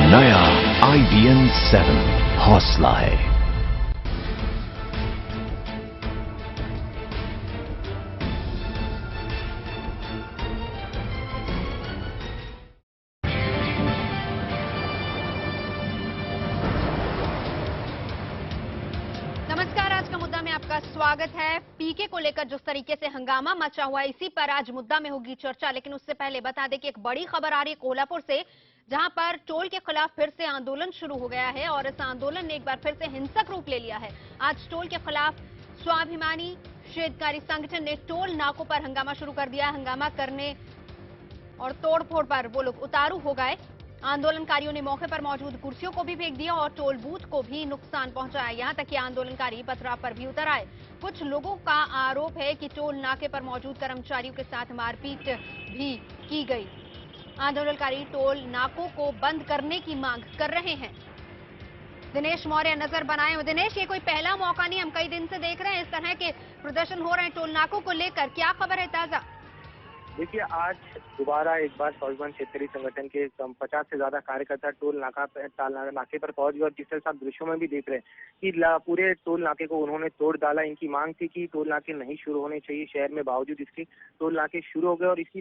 नया IBM 7 हौसला है। नमस्कार, आज का मुद्दा में आपका स्वागत है। पीके को लेकर जिस तरीके से हंगामा मचा हुआ है, इसी पर आज मुद्दा में होगी चर्चा। लेकिन उससे पहले बता दें कि एक बड़ी खबर आ रही है कोल्हापुर से, जहां पर टोल के खिलाफ फिर से आंदोलन शुरू हो गया है और इस आंदोलन ने एक बार फिर से हिंसक रूप ले लिया है। आज टोल के खिलाफ स्वाभिमानी शेतकारी संगठन ने टोल नाकों पर हंगामा शुरू कर दिया। हंगामा करने और तोड़फोड़ पर वो लोग उतारू हो गए। आंदोलनकारियों ने मौके पर मौजूद कुर्सियों को भी फेंक दिया और टोल बूथ को भी नुकसान पहुंचाया। यहां तक कि आंदोलनकारी पथराव पर भी उतर आए। कुछ लोगों का आरोप है कि टोल नाके पर मौजूद कर्मचारियों के साथ मारपीट भी की गई। आंदोलनकारी टोल नाकों को बंद करने की मांग कर रहे हैं। दिनेश मौर्य नजर बनाए हुए। दिनेश, ये कोई पहला मौका नहीं, हम कई दिन से देख रहे हैं इस तरह के प्रदर्शन हो रहे हैं टोल नाकों को लेकर। क्या खबर है ताजा? देखिए, आज दोबारा एक बार स्वाभिमान क्षेत्रीय संगठन के 50 से ज्यादा कार्यकर्ता टोल नाके पर पहुंच गए और जिस तरह आप दृश्यों में भी देख रहे हैं कि पूरे टोल नाके को उन्होंने तोड़ डाला। इनकी मांग थी कि टोल नाके नहीं शुरू होने चाहिए शहर में, बावजूद इसके टोल नाके शुरू हो गए और इसी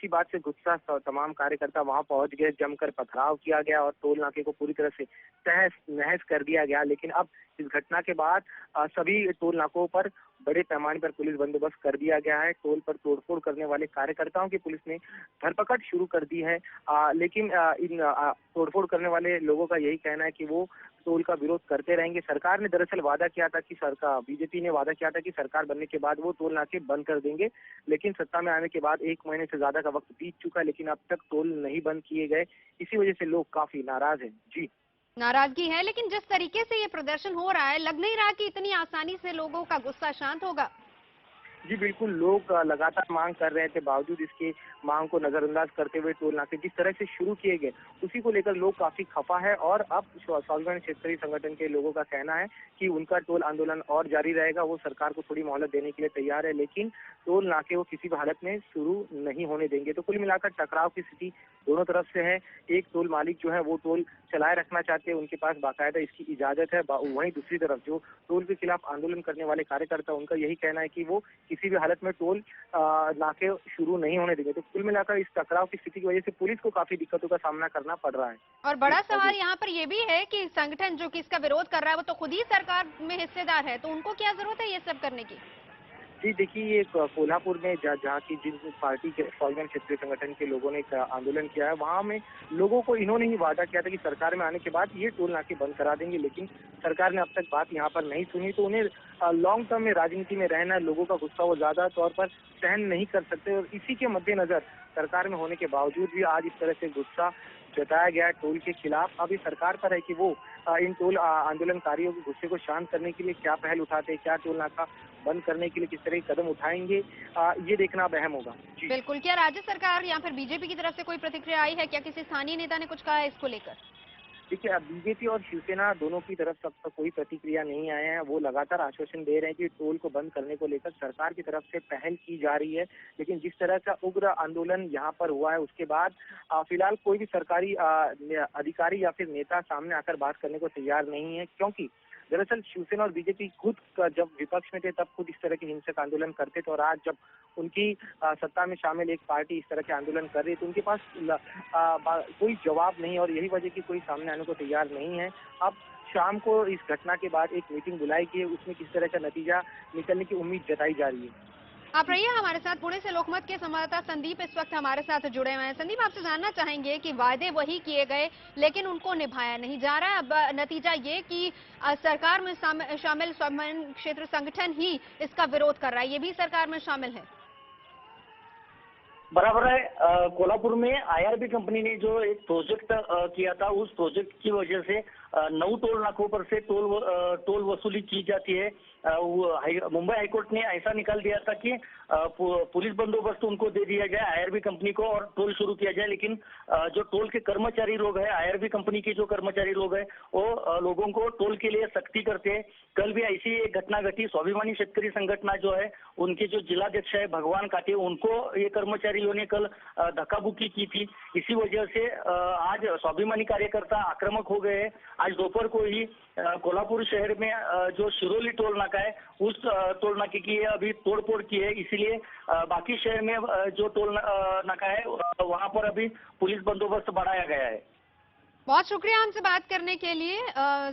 बात से गुस्सा तमाम कार्यकर्ता वहां पहुंच गए। जमकर पथराव किया गया और टोल नाके को पूरी तरह से तहस नहस कर दिया गया। लेकिन अब इस घटना के बाद सभी टोल नाकों पर बड़े पैमाने पर पुलिस बंदोबस्त कर दिया गया है। टोल पर तोड़फोड़ करने वाले कार्यकर्ताओं की पुलिस ने धरपकड़ शुरू कर दी है। लेकिन इन तोड़फोड़ करने वाले लोगों का यही कहना है कि वो टोल का विरोध करते रहेंगे। सरकार ने दरअसल वादा किया था कि बीजेपी ने वादा किया था कि सरकार बनने के बाद वो टोल नाके बंद कर देंगे। लेकिन सत्ता में आने के बाद 1 महीने से ज्यादा का वक्त बीत चुका है, लेकिन अब तक टोल नहीं बंद किए गए। इसी वजह से लोग काफी नाराज हैं। जी, नाराजगी है, लेकिन जिस तरीके से ये प्रदर्शन हो रहा है, लग नहीं रहा कि इतनी आसानी से लोगों का गुस्सा शांत होगा। जी बिल्कुल, लोग लगातार मांग कर रहे थे, बावजूद इसके मांग को नजरअंदाज करते हुए टोल नाके जिस तरह से शुरू किए गए उसी को लेकर लोग काफी खफा है। और अब स्वाभिमान क्षेत्रीय संगठन के लोगों का कहना है कि उनका टोल आंदोलन और जारी रहेगा। वो सरकार को थोड़ी मोहलत देने के लिए तैयार है, लेकिन टोल नाके वो किसी भी हालत में शुरू नहीं होने देंगे। तो कुल मिलाकर टकराव की स्थिति दोनों तरफ से है। एक टोल मालिक जो है वो टोल चलाए रखना चाहते हैं, उनके पास बाकायदा इसकी इजाजत है। वहीं दूसरी तरफ जो टोल के खिलाफ आंदोलन करने वाले कार्यकर्ता, उनका यही कहना है कि वो किसी भी हालत में टोल नाके शुरू नहीं होने देंगे। तो कुल मिलाकर इस टकराव की स्थिति की वजह से पुलिस को काफी दिक्कतों का सामना करना पड़ रहा है। और बड़ा सवाल यहाँ पर यह भी है कि संगठन जो कि इसका विरोध कर रहा है, वो तो खुद ही सरकार में हिस्सेदार है, तो उनको क्या जरूरत है ये सब करने की? जी देखिए, ये कोल्हापुर में जहाँ की जिन पार्टी के स्वाभिमान क्षेत्रीय संगठन के लोगों ने आंदोलन किया है, वहाँ में लोगों को इन्होंने ही वादा किया था कि सरकार में आने के बाद ये टोल नाके बंद करा देंगे। लेकिन सरकार ने अब तक बात यहाँ पर नहीं सुनी। तो उन्हें लॉन्ग टर्म में राजनीति में रहना, लोगों का गुस्सा वो ज्यादा तौर पर सहन नहीं कर सकते। और इसी के मद्देनजर सरकार में होने के बावजूद भी आज इस तरह से गुस्सा जताया गया टोल के खिलाफ। अभी सरकार पर है कि वो इन टोल आंदोलनकारियों के गुस्से को शांत करने के लिए क्या पहल उठाते हैं, क्या टोल नाका बंद करने के लिए किस तरह के कदम उठाएंगे, ये देखना अब अहम होगा। बिल्कुल। क्या राज्य सरकार या फिर बीजेपी की तरफ से कोई प्रतिक्रिया आई है? क्या किसी स्थानीय नेता ने कुछ कहा है इसको लेकर? देखिए, अब बीजेपी और शिवसेना दोनों की तरफ से अब तक कोई प्रतिक्रिया नहीं आए हैं। वो लगातार आश्वासन दे रहे हैं कि टोल को बंद करने को लेकर सरकार की तरफ से पहल की जा रही है। लेकिन जिस तरह का उग्र आंदोलन यहाँ पर हुआ है, उसके बाद फिलहाल कोई भी सरकारी अधिकारी या फिर नेता सामने आकर बात करने को तैयार नहीं है। क्योंकि दरअसल शिवसेना और बीजेपी खुद जब विपक्ष में थे तब खुद इस तरह के हिंसक आंदोलन करते थे, और आज जब उनकी सत्ता में शामिल एक पार्टी इस तरह के आंदोलन कर रही है तो उनके पास कोई जवाब नहीं, और यही वजह कि कोई सामने आने को तैयार नहीं है। अब शाम को इस घटना के बाद एक मीटिंग बुलाई गई है, उसमें किस तरह का नतीजा निकलने की उम्मीद जताई जा रही है। आप रहिए हमारे साथ। पुणे से लोकमत के संवाददाता संदीप इस वक्त हमारे साथ जुड़े हुए हैं। संदीप, आपसे जानना चाहेंगे कि वादे वही किए गए लेकिन उनको निभाया नहीं जा रहा है। अब नतीजा ये कि सरकार में शामिल स्वाभिमान क्षेत्र संगठन ही इसका विरोध कर रहा है, ये भी सरकार में शामिल है। बराबर है। कोल्हापुर में IRB कंपनी ने जो एक प्रोजेक्ट किया था, उस प्रोजेक्ट की वजह से 9 टोल नाकों पर से टोल वसूली की जाती है। मुंबई हाईकोर्ट ने ऐसा निकाल दिया था कि पुलिस बंदोबस्त उनको दे दिया जाए आईआरबी कंपनी को और टोल शुरू किया जाए। लेकिन जो टोल के कर्मचारी लोग हैं, आईआरबी कंपनी के जो कर्मचारी लोग हैं, वो लोगों को टोल के लिए सख्ती करते हैं। कल भी ऐसी एक घटना घटी। स्वाभिमानी शेतकरी संगठना जो है, उनके जो जिलाध्यक्ष है भगवान काटे, उनको ये कर्मचारियों ने कल धक्काबुक्की की थी। इसी वजह से आज स्वाभिमानी कार्यकर्ता आक्रामक हो गए हैं। आज दोपहर को ही कोल्हापुर शहर में जो शिरोली टोल नाका है, उस टोल नाके की अभी तोड़फोड़ की है। इसीलिए बाकी शहर में जो टोल नाका है, वहां पर अभी पुलिस बंदोबस्त बढ़ाया गया है। बहुत शुक्रिया हमसे बात करने के लिए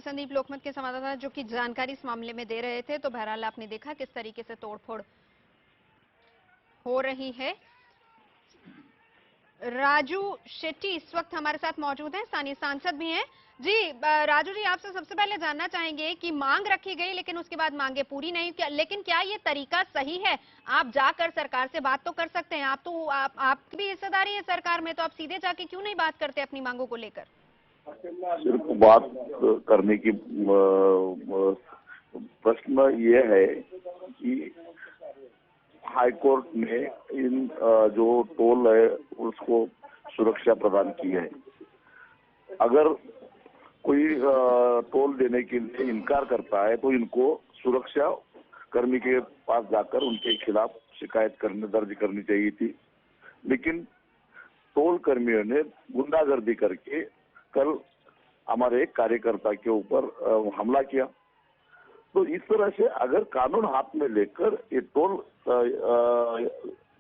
संदीप लोकमत के संवाददाता, जो कि जानकारी इस मामले में दे रहे थे। तो बहरहाल आपने देखा किस तरीके से तोड़फोड़ हो रही है। राजू शेट्टी इस वक्त हमारे साथ मौजूद हैं, स्थानीय सांसद भी हैं। जी राजू जी, आपसे सबसे पहले जानना चाहेंगे कि मांग रखी गई लेकिन उसके बाद मांगे पूरी नहीं, लेकिन क्या ये तरीका सही है? आप जाकर सरकार से बात तो कर सकते हैं, आपकी भी हिस्सेदारी है सरकार में, तो आप सीधे जाके क्यों नहीं बात करते अपनी मांगों को लेकर? सिर्फ बात करने की प्रश्न ये है कि हाईकोर्ट ने इन जो टोल है उसको सुरक्षा प्रदान की है। अगर कोई टोल देने के लिए इनकार करता है तो इनको सुरक्षा कर्मी के पास जाकर उनके खिलाफ शिकायत दर्ज करनी चाहिए थी। लेकिन टोल कर्मियों ने गुंडागर्दी करके कल हमारे एक कार्यकर्ता के ऊपर हमला किया। तो इस तरह से अगर कानून हाथ में लेकर ये टोल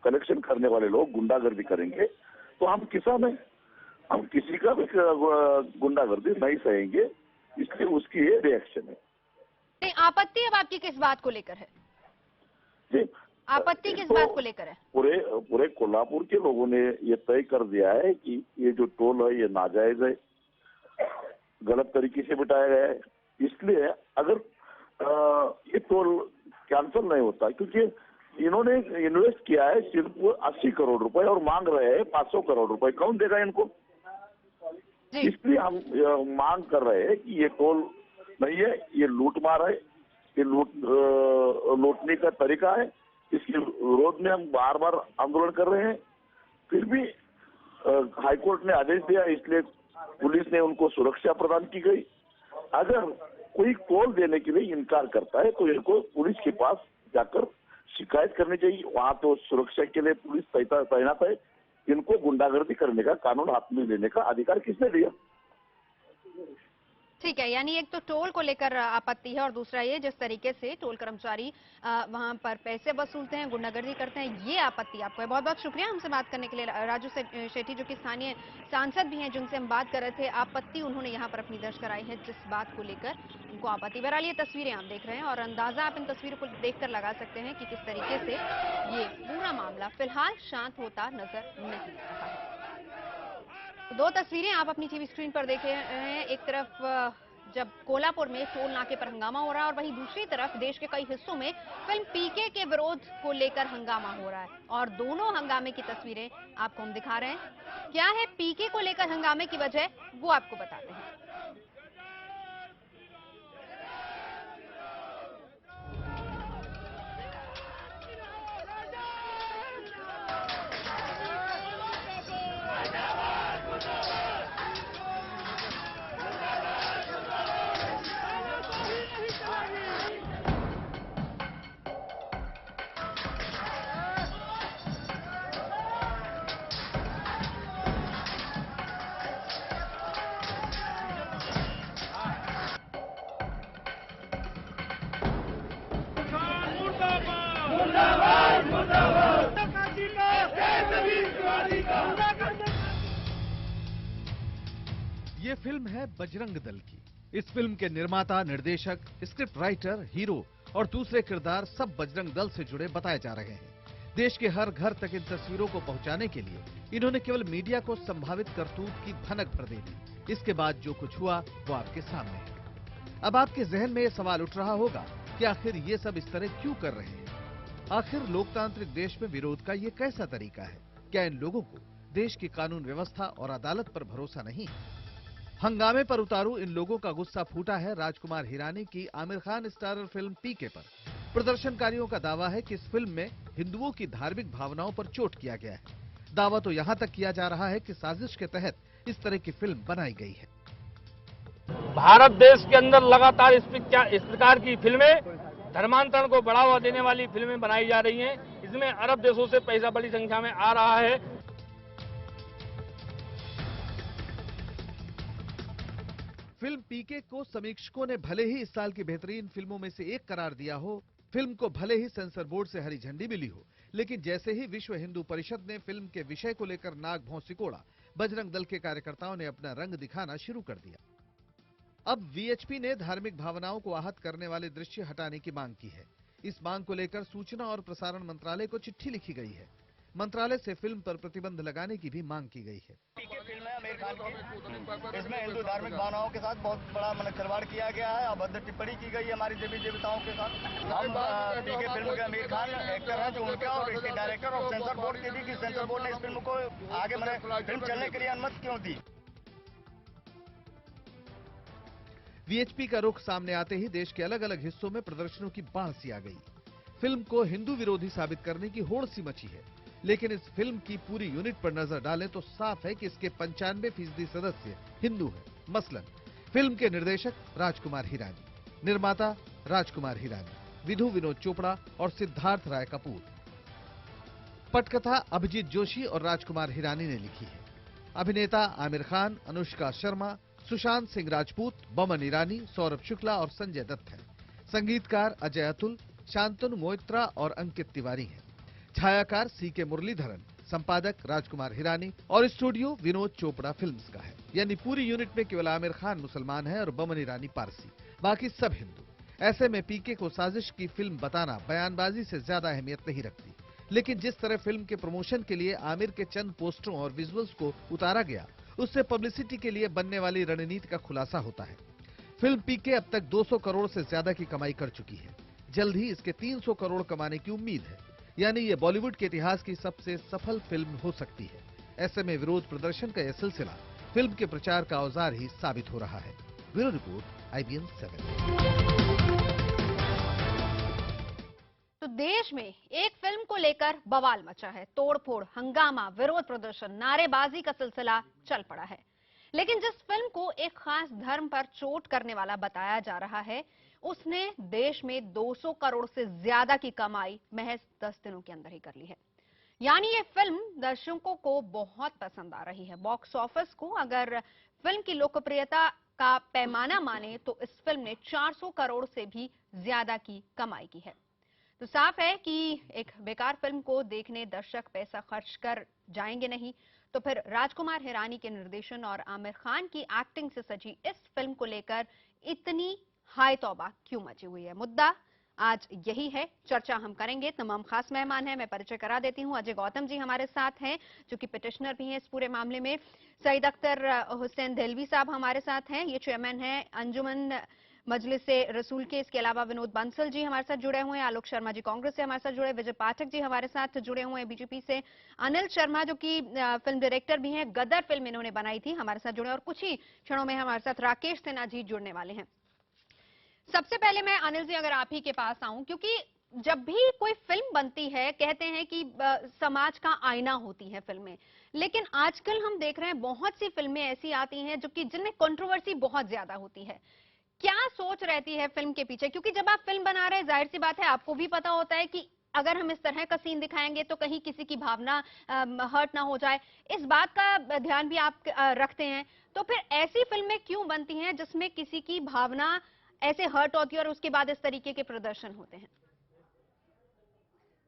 कलेक्शन करने वाले लोग गुंडागर्दी करेंगे तो हम किसान हैं, हम किसी का भी गुंडागर्दी नहीं सहेंगे। इसलिए उसकी ये रिएक्शन है। नहीं, आपत्ति अब आपकी किस बात को लेकर है जी, आपत्ति किस बात को लेकर है? पूरे कोल्हापुर के लोगों ने ये तय कर दिया है कि ये जो टोल है ये नाजायज है, गलत तरीके से बिठाया गया है। इसलिए अगर ये टोल कैंसिल नहीं होता, क्योंकि इन्होंने इन्वेस्ट किया है सिर्फ 80 करोड़ रुपए और मांग रहे हैं 500 करोड़ रुपए, कौन देगा इनको? इसलिए हम मांग कर रहे हैं कि ये टोल नहीं है, ये लूटमार है, ये लूटने का तरीका है। इसके विरोध में हम बार बार आंदोलन कर रहे हैं। फिर भी हाईकोर्ट ने आदेश दिया, इसलिए पुलिस ने उनको सुरक्षा प्रदान की गई। अगर कोई टोल देने के लिए इनकार करता है तो इनको पुलिस के पास जाकर शिकायत करनी चाहिए। वहां तो सुरक्षा के लिए पुलिस तैनात है। इनको गुंडागर्दी करने का, कानून हाथ में लेने का अधिकार किसने दिया? ठीक है, यानी एक तो टोल को लेकर आपत्ति है और दूसरा ये जिस तरीके से टोल कर्मचारी वहां पर पैसे वसूलते हैं, गुंडागर्दी करते हैं, ये आपत्ति आपको है। बहुत बहुत शुक्रिया हमसे बात करने के लिए राजू शेट्टी, जो कि स्थानीय सांसद भी हैं, जिनसे हम बात कर रहे थे। आपत्ति उन्होंने यहाँ पर अपनी दर्ज कराई है, जिस बात को लेकर उनको आपत्ति। बहरहाल ये तस्वीरें आप देख रहे हैं और अंदाजा आप इन तस्वीरों को देखकर लगा सकते हैं कि किस तरीके से ये पूरा मामला फिलहाल शांत होता नजर नहीं आ रहा है। दो तस्वीरें आप अपनी टीवी स्क्रीन पर देख रहे हैं। एक तरफ जब कोल्हापुर में टोल नाके पर हंगामा हो रहा है और वहीं दूसरी तरफ देश के कई हिस्सों में फिल्म पीके के विरोध को लेकर हंगामा हो रहा है, और दोनों हंगामे की तस्वीरें आपको हम दिखा रहे हैं। क्या है पीके को लेकर हंगामे की वजह, वो आपको बताते हैं। ये फिल्म है बजरंग दल की। इस फिल्म के निर्माता, निर्देशक, स्क्रिप्ट राइटर, हीरो और दूसरे किरदार सब बजरंग दल से जुड़े बताए जा रहे हैं। देश के हर घर तक इन तस्वीरों को पहुंचाने के लिए इन्होंने केवल मीडिया को संभावित करतूत की भनक भर दे दी। इसके बाद जो कुछ हुआ वो आपके सामने है। अब आपके जहन में ये सवाल उठ रहा होगा कि आखिर ये सब इस तरह क्यों कर रहे हैं? आखिर लोकतांत्रिक देश में विरोध का ये कैसा तरीका है? क्या इन लोगों को देश की कानून व्यवस्था और अदालत पर भरोसा नहीं? हंगामे पर उतारू इन लोगों का गुस्सा फूटा है राजकुमार हिरानी की आमिर खान स्टारर फिल्म पीके पर। प्रदर्शनकारियों का दावा है कि इस फिल्म में हिंदुओं की धार्मिक भावनाओं पर चोट किया गया है। दावा तो यहाँ तक किया जा रहा है कि साजिश के तहत इस तरह की फिल्म बनाई गई है। भारत देश के अंदर लगातार इस प्रकार की फिल्में, धर्मांतरण को बढ़ावा देने वाली फिल्में बनाई जा रही हैं। इसमें अरब देशों से पैसा बड़ी संख्या में आ रहा है। फिल्म पीके को समीक्षकों ने भले ही इस साल की बेहतरीन फिल्मों में से एक करार दिया हो, फिल्म को भले ही सेंसर बोर्ड से हरी झंडी मिली हो, लेकिन जैसे ही विश्व हिंदू परिषद ने फिल्म के विषय को लेकर नाक भौं सिकोड़ा, बजरंग दल के कार्यकर्ताओं ने अपना रंग दिखाना शुरू कर दिया। अब वीएचपी ने धार्मिक भावनाओं को आहत करने वाले दृश्य हटाने की मांग की है। इस मांग को लेकर सूचना और प्रसारण मंत्रालय को चिट्ठी लिखी गई है। मंत्रालय से फिल्म पर प्रतिबंध लगाने की भी मांग की गई है। पीके फिल्म है आमिर खान की, इसमें हिंदू धार्मिक भावनाओं के साथ बहुत बड़ा खिलवाड़ किया गया है, अभद्र टिप्पणी की गई है हमारी देवी देवताओं के साथ। हम पीके फिल्म के आमिर खान एक्टर हैं जो उनका और इसके डायरेक्टर और सेंसर बोर्ड के भी कि सेंसर बोर्ड ने इस फिल्म को आगे फिल्म चलने के लिए अनुमति क्यों दी। वीएचपी का रुख सामने आते ही देश के अलग अलग हिस्सों में प्रदर्शनों की बाढ़ सी आ गई। फिल्म को हिंदू विरोधी साबित करने की होड़ सी मची है, लेकिन इस फिल्म की पूरी यूनिट पर नजर डालें तो साफ है कि इसके 95% सदस्य हिंदू हैं। मसलन फिल्म के निर्देशक राजकुमार हिरानी, निर्माता राजकुमार हिरानी, विधु विनोद चोपड़ा और सिद्धार्थ राय कपूर। पटकथा अभिजीत जोशी और राजकुमार हिरानी ने लिखी है। अभिनेता आमिर खान, अनुष्का शर्मा, सुशांत सिंह राजपूत, बमन ईरानी, सौरभ शुक्ला और संजय दत्त हैं। संगीतकार अजय अतुल, शांतनु मोइत्रा और अंकित तिवारी हैं। छायाकार सीके मुरलीधरन, संपादक राजकुमार हिरानी और स्टूडियो विनोद चोपड़ा फिल्म्स का है। यानी पूरी यूनिट में केवल आमिर खान मुसलमान है और बमन ईरानी पारसी, बाकी सब हिंदू। ऐसे में पीके को साजिश की फिल्म बताना बयानबाजी से ज्यादा अहमियत नहीं रखती, लेकिन जिस तरह फिल्म के प्रमोशन के लिए आमिर के चंद पोस्टरों और विजुअल्स को उतारा गया, उससे पब्लिसिटी के लिए बनने वाली रणनीति का खुलासा होता है। फिल्म पीके अब तक 200 करोड़ से ज्यादा की कमाई कर चुकी है। जल्द ही इसके 300 करोड़ कमाने की उम्मीद है। यानी ये बॉलीवुड के इतिहास की सबसे सफल फिल्म हो सकती है। ऐसे में विरोध प्रदर्शन का यह सिलसिला फिल्म के प्रचार का औजार ही साबित हो रहा है। Bureau report, IBN 7। तो देश में एक फिल्म को लेकर बवाल मचा है। तोड़फोड़, हंगामा, विरोध प्रदर्शन, नारेबाजी का सिलसिला चल पड़ा है। लेकिन जिस फिल्म को एक खास धर्म पर चोट करने वाला बताया जा रहा है, उसने देश में 200 करोड़ से ज्यादा की कमाई महज 10 दिनों के अंदर ही कर ली है। यानी ये फिल्म दर्शकों को बहुत पसंद आ रही है। बॉक्स ऑफिस को अगर फिल्म की लोकप्रियता का पैमाना माने तो इस फिल्म ने 400 करोड़ से भी ज्यादा की कमाई की है। तो साफ है कि एक बेकार फिल्म को देखने दर्शक पैसा खर्च कर जाएंगे नहीं, तो फिर राजकुमार हिरानी के निर्देशन और आमिर खान की एक्टिंग से सजी इस फिल्म को लेकर इतनी हाय तौबा क्यों मची हुई है। मुद्दा आज यही है, चर्चा हम करेंगे। तमाम खास मेहमान हैं, मैं परिचय करा देती हूं। अजय गौतम जी हमारे साथ हैं, जो कि पिटिशनर भी हैं इस पूरे मामले में। सईद अख्तर हुसैन देलवी साहब हमारे साथ हैं, ये चेयरमैन हैं अंजुमन मजलिस रसूल के। इसके अलावा विनोद बंसल जी हमारे साथ जुड़े हुए हैं, आलोक शर्मा जी कांग्रेस से हमारे साथ जुड़े, विजय पाठक जी हमारे साथ जुड़े हुए हैं बीजेपी से, अनिल शर्मा जो कि फिल्म डायरेक्टर भी हैं, गदर फिल्म इन्होंने बनाई थी, हमारे साथ जुड़े, और कुछ ही क्षणों में हमारे साथ राकेश सिन्हा जी जुड़ने वाले हैं। सबसे पहले मैं अनिल जी अगर आप ही के पास आऊं, क्योंकि जब भी कोई फिल्म बनती है कहते हैं कि समाज का आईना होती है फिल्में, लेकिन आजकल हम देख रहे हैं बहुत सी फिल्में ऐसी आती हैं जो कि जिनमें कंट्रोवर्सी बहुत ज्यादा होती है। क्या सोच रहती है फिल्म के पीछे? क्योंकि जब आप फिल्म बना रहे हैं, जाहिर सी बात है आपको भी पता होता है कि अगर हम इस तरह का सीन दिखाएंगे तो कहीं किसी की भावना हर्ट ना हो जाए, इस बात का ध्यान भी आप रखते हैं। तो फिर ऐसी फिल्में क्यों बनती हैं जिसमें किसी की भावना ऐसे हर्ट होती है और उसके बाद इस तरीके के प्रदर्शन होते हैं?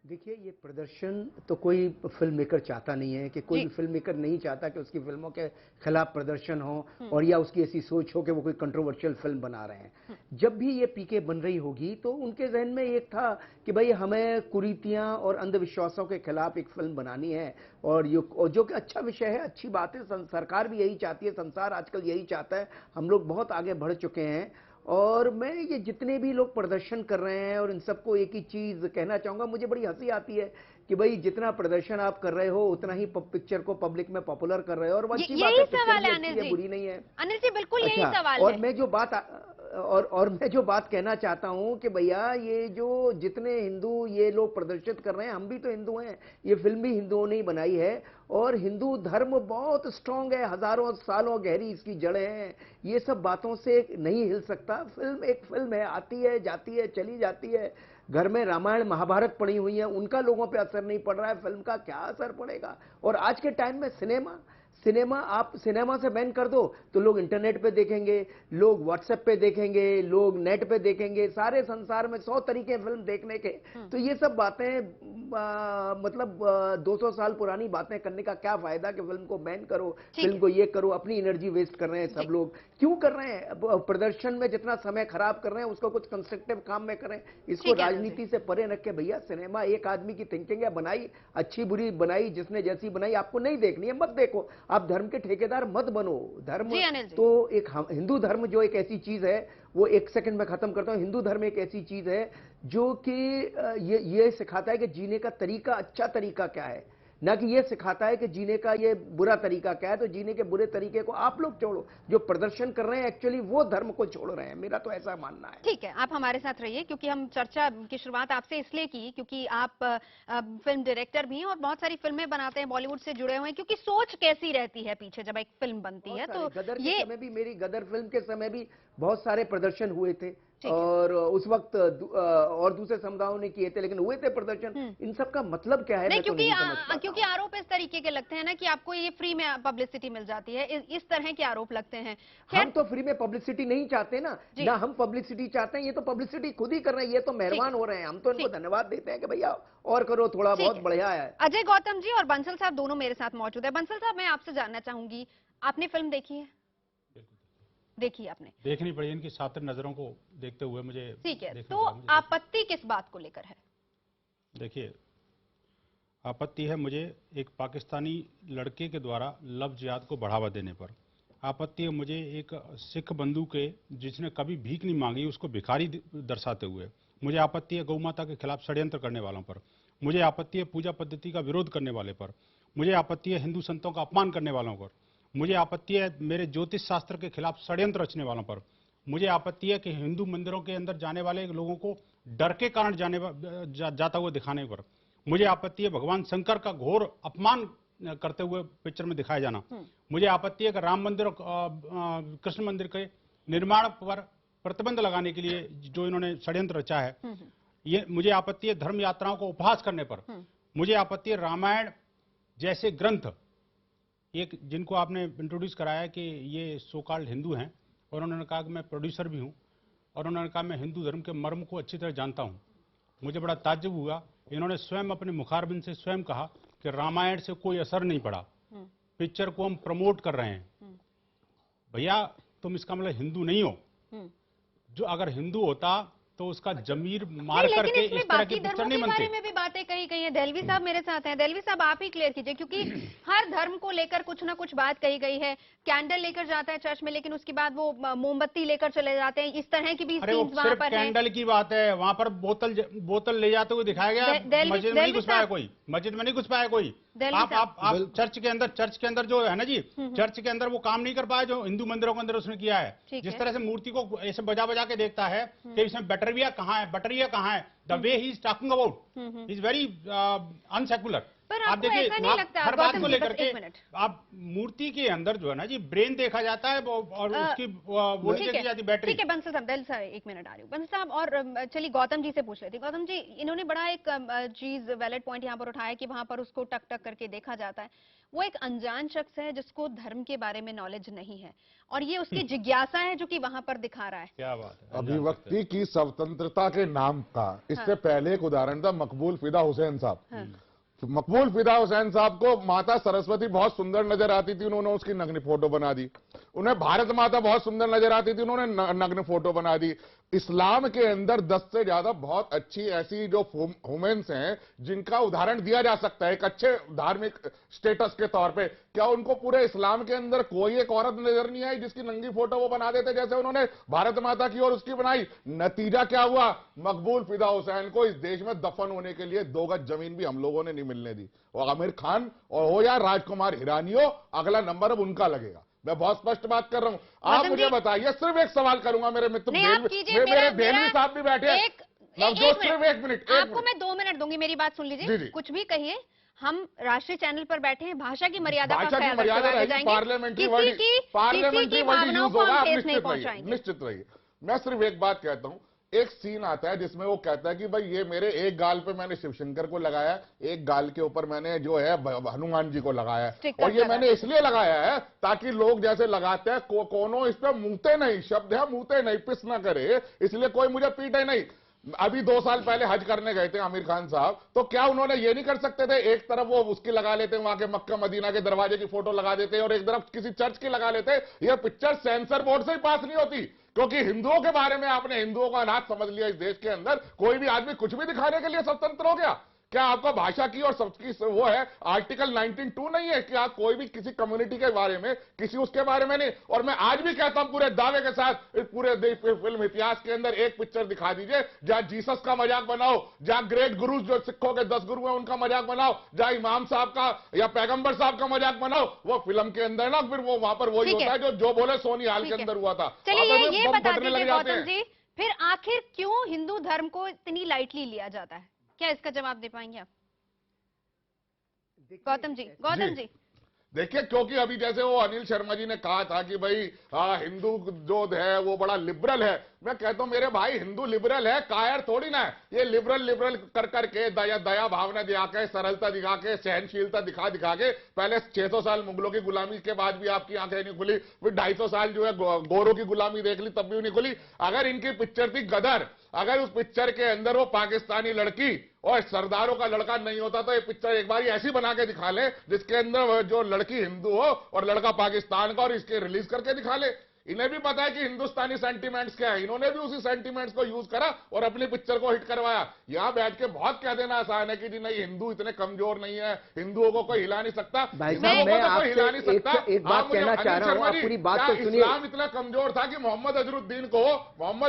देखिए, ये प्रदर्शन तो कोई फिल्म मेकर चाहता नहीं है, कि कोई भी फिल्म मेकर नहीं चाहता कि उसकी फिल्मों के खिलाफ प्रदर्शन हो और या उसकी ऐसी सोच हो कि वो कोई कंट्रोवर्शियल फिल्म बना रहे हैं। जब भी ये पीके बन रही होगी तो उनके जहन में एक था कि भाई हमें कुरीतियां और अंधविश्वासों के खिलाफ एक फिल्म बनानी है, और जो कि अच्छा विषय है, अच्छी बात है, सरकार भी यही चाहती है, संसार आजकल यही चाहता है। हम लोग बहुत आगे बढ़ चुके हैं, और मैं ये जितने भी लोग प्रदर्शन कर रहे हैं और इन सबको एक ही चीज कहना चाहूंगा, मुझे बड़ी हंसी आती है कि भाई जितना प्रदर्शन आप कर रहे हो उतना ही पिक्चर को पब्लिक में पॉपुलर कर रहे हो, और अच्छी बात है, सवाल है अनिल जी, बुरी नहीं है। अनिल जी बिल्कुल यही सवाल और है। मैं जो बात और मैं जो बात कहना चाहता हूं कि भैया ये जो जितने हिंदू ये लोग प्रदर्शित कर रहे हैं, हम भी तो हिंदू हैं, ये फिल्म भी हिंदुओं ने ही बनाई है और हिंदू धर्म बहुत स्ट्रांग है, हजारों सालों गहरी इसकी जड़ें हैं, ये सब बातों से नहीं हिल सकता। फिल्म एक फिल्म है, आती है जाती है चली जाती है। घर में रामायण महाभारत पड़ी हुई है, उनका लोगों पे असर नहीं पड़ रहा है, फिल्म का क्या असर पड़ेगा। और आज के टाइम में सिनेमा आप सिनेमा से बैन कर दो तो लोग इंटरनेट पे देखेंगे, लोग व्हाट्सएप पे देखेंगे, लोग नेट पे देखेंगे, सारे संसार में 100 तरीके हैं फिल्म देखने के। तो ये सब बातें मतलब 200 साल पुरानी बातें करने का क्या फायदा कि फिल्म को बैन करो, फिल्म को ये करो। अपनी एनर्जी वेस्ट कर रहे हैं सब लोग, क्यों कर रहे हैं? प्रदर्शन में जितना समय खराब कर रहे हैं उसको कुछ कंस्ट्रक्टिव काम में करें, इसको राजनीति से परे रख के। भैया सिनेमा एक आदमी की थिंकिंग है, बनाई अच्छी बुरी बनाई, जिसने जैसी बनाई, आपको नहीं देखनी है मत देखो, आप धर्म के ठेकेदार मत बनो। धर्म तो एक हिंदू धर्म जो एक ऐसी चीज है, वो एक सेकंड में खत्म करता हूं। हिंदू धर्म एक ऐसी चीज है जो कि ये सिखाता है कि जीने का तरीका अच्छा तरीका क्या है, ना कि ये सिखाता है कि जीने का ये बुरा तरीका क्या है। तो जीने के बुरे तरीके को आप लोग छोड़ो, जो प्रदर्शन कर रहे हैं एक्चुअली वो धर्म को छोड़ रहे हैं, मेरा तो ऐसा मानना है। ठीक है, आप हमारे साथ रहिए, क्योंकि हम चर्चा की शुरुआत आपसे इसलिए की क्योंकि आप फिल्म डायरेक्टर भी हैं और बहुत सारी फिल्में बनाते हैं, बॉलीवुड से जुड़े हुए हैं। क्योंकि सोच कैसी रहती है पीछे जब एक फिल्म बनती है, तो गदर के समय भी, मेरी गदर फिल्म के समय भी बहुत सारे प्रदर्शन हुए थे और उस वक्त और दूसरे समुदायों ने किए थे, लेकिन हुए थे प्रदर्शन। इन सब का मतलब क्या है? नहीं, क्योंकि आरोप इस तरीके के लगते हैं ना कि आपको ये फ्री में पब्लिसिटी मिल जाती है, इस तरह के आरोप लगते हैं। हम तो फ्री में पब्लिसिटी नहीं चाहते ना हम पब्लिसिटी चाहते हैं, ये तो पब्लिसिटी खुद ही कर रहे हैं, ये तो मेहरबान हो रहे हैं, हम तो इनको धन्यवाद देते हैं कि भैया और करो, थोड़ा बहुत बढ़िया है। अजय गौतम जी और बंसल साहब दोनों मेरे साथ मौजूद है। बंसल साहब, मैं आपसे जानना चाहूंगी, आपने फिल्म देखी है? देखी आपने? देखनी पड़ी, इनकी सातिर नजरों को देखते हुए मुझे। ठीक है, तो आपत्ति किस बात को लेकर है? देखिए, आपत्ति है मुझे एक पाकिस्तानी लड़के के द्वारा लव जिहाद को बढ़ावा देने पर। आपत्ति है मुझे एक सिख बंधु के जिसने कभी भीख नहीं मांगी उसको भिखारी दर्शाते हुए। मुझे आपत्ति है गौ माता के खिलाफ षड्यंत्र करने वालों पर। मुझे आपत्ति है पूजा पद्धति का विरोध करने वाले पर। मुझे आपत्ति है हिंदू संतों का अपमान करने वालों पर। मुझे आपत्ति है मेरे ज्योतिष शास्त्र के खिलाफ षड्यंत्र रचने वालों पर। मुझे आपत्ति है कि हिंदू मंदिरों के अंदर जाने वाले लोगों को डर के कारण जाता हुआ दिखाने पर। मुझे आपत्ति है भगवान शंकर का घोर अपमान करते हुए पिक्चर में दिखाया जाना। मुझे आपत्ति है कि राम मंदिर और कृष्ण मंदिर के निर्माण पर प्रतिबंध लगाने के लिए जो इन्होंने षड्यंत्र रचा है, ये मुझे आपत्ति है धर्म यात्राओं को उपहास करने पर। मुझे आपत्ति है रामायण जैसे ग्रंथ, एक जिनको आपने इंट्रोड्यूस कराया कि ये सोकाल्ड हिंदू हैं और उन्होंने कहा कि मैं प्रोड्यूसर भी हूं और उन्होंने कहा मैं हिंदू धर्म के मर्म को अच्छी तरह जानता हूं। मुझे बड़ा ताज्जुब हुआ, इन्होंने स्वयं अपने मुखारबिन से स्वयं कहा कि रामायण से कोई असर नहीं पड़ा, पिक्चर को हम प्रमोट कर रहे हैं। भैया तुम इसका मतलब हिंदू नहीं हो। जो अगर हिंदू होता तो उसका जमीर मार करके इस तरह की पिक्चर नहीं बनती। बारे में भी बातें कही गई हैं। देलवी साहब मेरे साथ हैं। देलवी साहब, आप ही क्लियर कीजिए, क्योंकि हर धर्म को लेकर कुछ ना कुछ बात कही गई है। कैंडल लेकर जाता है चर्च में, लेकिन उसके बाद वो मोमबत्ती लेकर चले जाते हैं, इस तरह की भी सीन्स वहां पर है। कैंडल की बात है, वहां पर बोतल ले जाते हुए दिखाया गया। मस्जिद में नहीं घुस पाया कोई, मस्जिद में नहीं घुस पाया कोई। आप चर्च के अंदर जो है ना जी, चर्च के अंदर वो काम नहीं कर पाया जो हिंदू मंदिरों के अंदर उसने किया है। जिस तरह से मूर्ति को ऐसे बजा बजा के देखता है कि इसमें बैटरिया कहाँ है, बैटरिया कहाँ है, the way he is talking about is very unsecular. आप देखिए हर बात को लेकर के आप मूर्ति के अंदर जो है ना जी ब्रेन देखा जाता है और उसकी वो देखी जाती बैटरी। ठीक है बंसल साहब, दिल साहब 1 मिनट आ रही हूँ। बंसल साहब, और चलिए गौतम जी से पूछ लेती। गौतम जी, इन्होंने बड़ा एक चीज वैलिड पॉइंट यहाँ पर उठाया कि वहां पर उसको टक टक करके देखा जाता है। वो एक अनजान शख्स है जिसको धर्म के बारे में नॉलेज नहीं है और ये उसकी जिज्ञासा है जो कि वहां पर दिखा रहा है। क्या बात है। अभिव्यक्ति की स्वतंत्रता के नाम का इससे पहले एक उदाहरण था मकबूल फिदा हुसैन साहब। मकबूल फिदा हुसैन साहब को माता सरस्वती बहुत सुंदर नजर आती थी, उन्होंने उसकी नग्न फोटो बना दी। उन्हें भारत माता बहुत सुंदर नजर आती थी, उन्होंने नग्न फोटो बना दी। इस्लाम के अंदर 10 से ज्यादा बहुत अच्छी ऐसी जो वुमेन्स हैं जिनका उदाहरण दिया जा सकता है एक अच्छे धार्मिक स्टेटस के तौर पे। क्या उनको पूरे इस्लाम के अंदर कोई एक औरत नजर नहीं आई जिसकी नंगी फोटो वो बना देते जैसे उन्होंने भारत माता की और उसकी बनाई? नतीजा क्या हुआ? मकबूल फिदा हुसैन को इस देश में दफन होने के लिए 2 गज जमीन भी हम लोगों ने नहीं मिलने दी। और आमिर खान और हो या राजकुमार हिरानी हो, अगला नंबर अब उनका लगेगा। मैं बहुत स्पष्ट बात कर रहा हूँ। आप मुझे बताइए, सिर्फ एक सवाल करूंगा, मेरे मित्र मेरे देलवी साहब भी बैठे हैं। नवजोत, सिर्फ एक मिनट, आपको मैं 2 मिनट दूंगी, मेरी बात सुन लीजिए। कुछ भी कहिए, हम राष्ट्रीय चैनल पर बैठे हैं, भाषा की मर्यादा का ख्याल रखेंगे। पार्लियामेंट्री वर्ड यूज होगा, निश्चित रहिए। मैं सिर्फ एक बात कहता हूं, एक सीन आता है जिसमें वो कहता है कि भाई ये मेरे एक गाल पे मैंने शिवशंकर को लगाया, एक गाल के ऊपर मैंने जो है हनुमान जी को लगाया है, और ये मैंने इसलिए लगाया है ताकि लोग जैसे लगाते हैं कोनो इस पे मुंहते नहीं, शब्द है मुंहते नहीं, पिस ना करे, इसलिए कोई मुझे पीटे नहीं। अभी 2 साल पहले हज करने गए थे आमिर खान साहब, तो क्या उन्होंने ये नहीं कर सकते थे, एक तरफ वो उसकी लगा लेते, वहां के मक्का मदीना के दरवाजे की फोटो लगा देते, और एक तरफ किसी चर्च की लगा लेते। ये पिक्चर सेंसर बोर्ड से ही पास नहीं होती, क्योंकि हिंदुओं के बारे में आपने हिंदुओं का अनाथ समझ लिया। इस देश के अंदर कोई भी आदमी कुछ भी दिखाने के लिए स्वतंत्र हो गया। क्या आपका भाषा की और सबकी वो है आर्टिकल 19(2) नहीं है कि आप कोई भी किसी कम्युनिटी के बारे में, किसी उसके बारे में नहीं। और मैं आज भी कहता हूं पूरे दावे के साथ, इस पूरे फिल्म इतिहास के अंदर एक पिक्चर दिखा दीजिए जहां जीसस का मजाक बनाओ, जहां ग्रेट गुरुज जो सिखों के 10 गुरु हैं उनका मजाक बनाओ, जहां इमाम साहब का या पैगंबर साहब का मजाक बनाओ। वो फिल्म के अंदर ना फिर वो वहां पर वही होता है जो बोले सोनी हाल के अंदर हुआ था। चलिए ये बता दीजिए गौतम जी, फिर आखिर क्यों हिंदू धर्म को इतनी लाइटली लिया जाता है? क्या इसका जवाब दे पाएंगे आप गौतम जी? देखिए, क्योंकि अभी जैसे वो अनिल शर्मा जी ने कहा था कि भाई हिंदू जो है वो बड़ा लिबरल है, मैं कहता हूं मेरे भाई हिंदू लिबरल है, कायर थोड़ी ना है। ये लिबरल कर करके दया भावना दिखा के, सरलता दिखा के, सहनशीलता दिखा के, पहले 600 साल मुगलों की गुलामी के बाद भी आपकी आंखें नहीं खुली, फिर 250 साल जो है गोरों की गुलामी देख ली तब भी नहीं खुली। अगर इनकी पिक्चर थी गदर, अगर उस पिक्चर के अंदर वो पाकिस्तानी लड़की और सरदारों का लड़का नहीं होता तो ये पिक्चर एक बार ऐसी बना के दिखा ले जिसके अंदर जो लड़की हिंदू हो और लड़का पाकिस्तान का, और इसके रिलीज करके दिखा ले। इन्हें भी पता है कि हिंदुस्तानी सेंटीमेंट्स क्या है, इन्होंने भी उसी सेंटीमेंट्स को यूज करा और अपनी पिक्चर को हिट करवाया। यहां बैठ के बहुत कह देना आसान है कि जी नहीं हिंदू इतने कमजोर नहीं है, हिंदुओं को कोई हिला नहीं सकता। एक बात कहना चाह रहा हूं, पूरी बात तो सुनिए। इस्लाम इतना कमजोर था कि मोहम्मद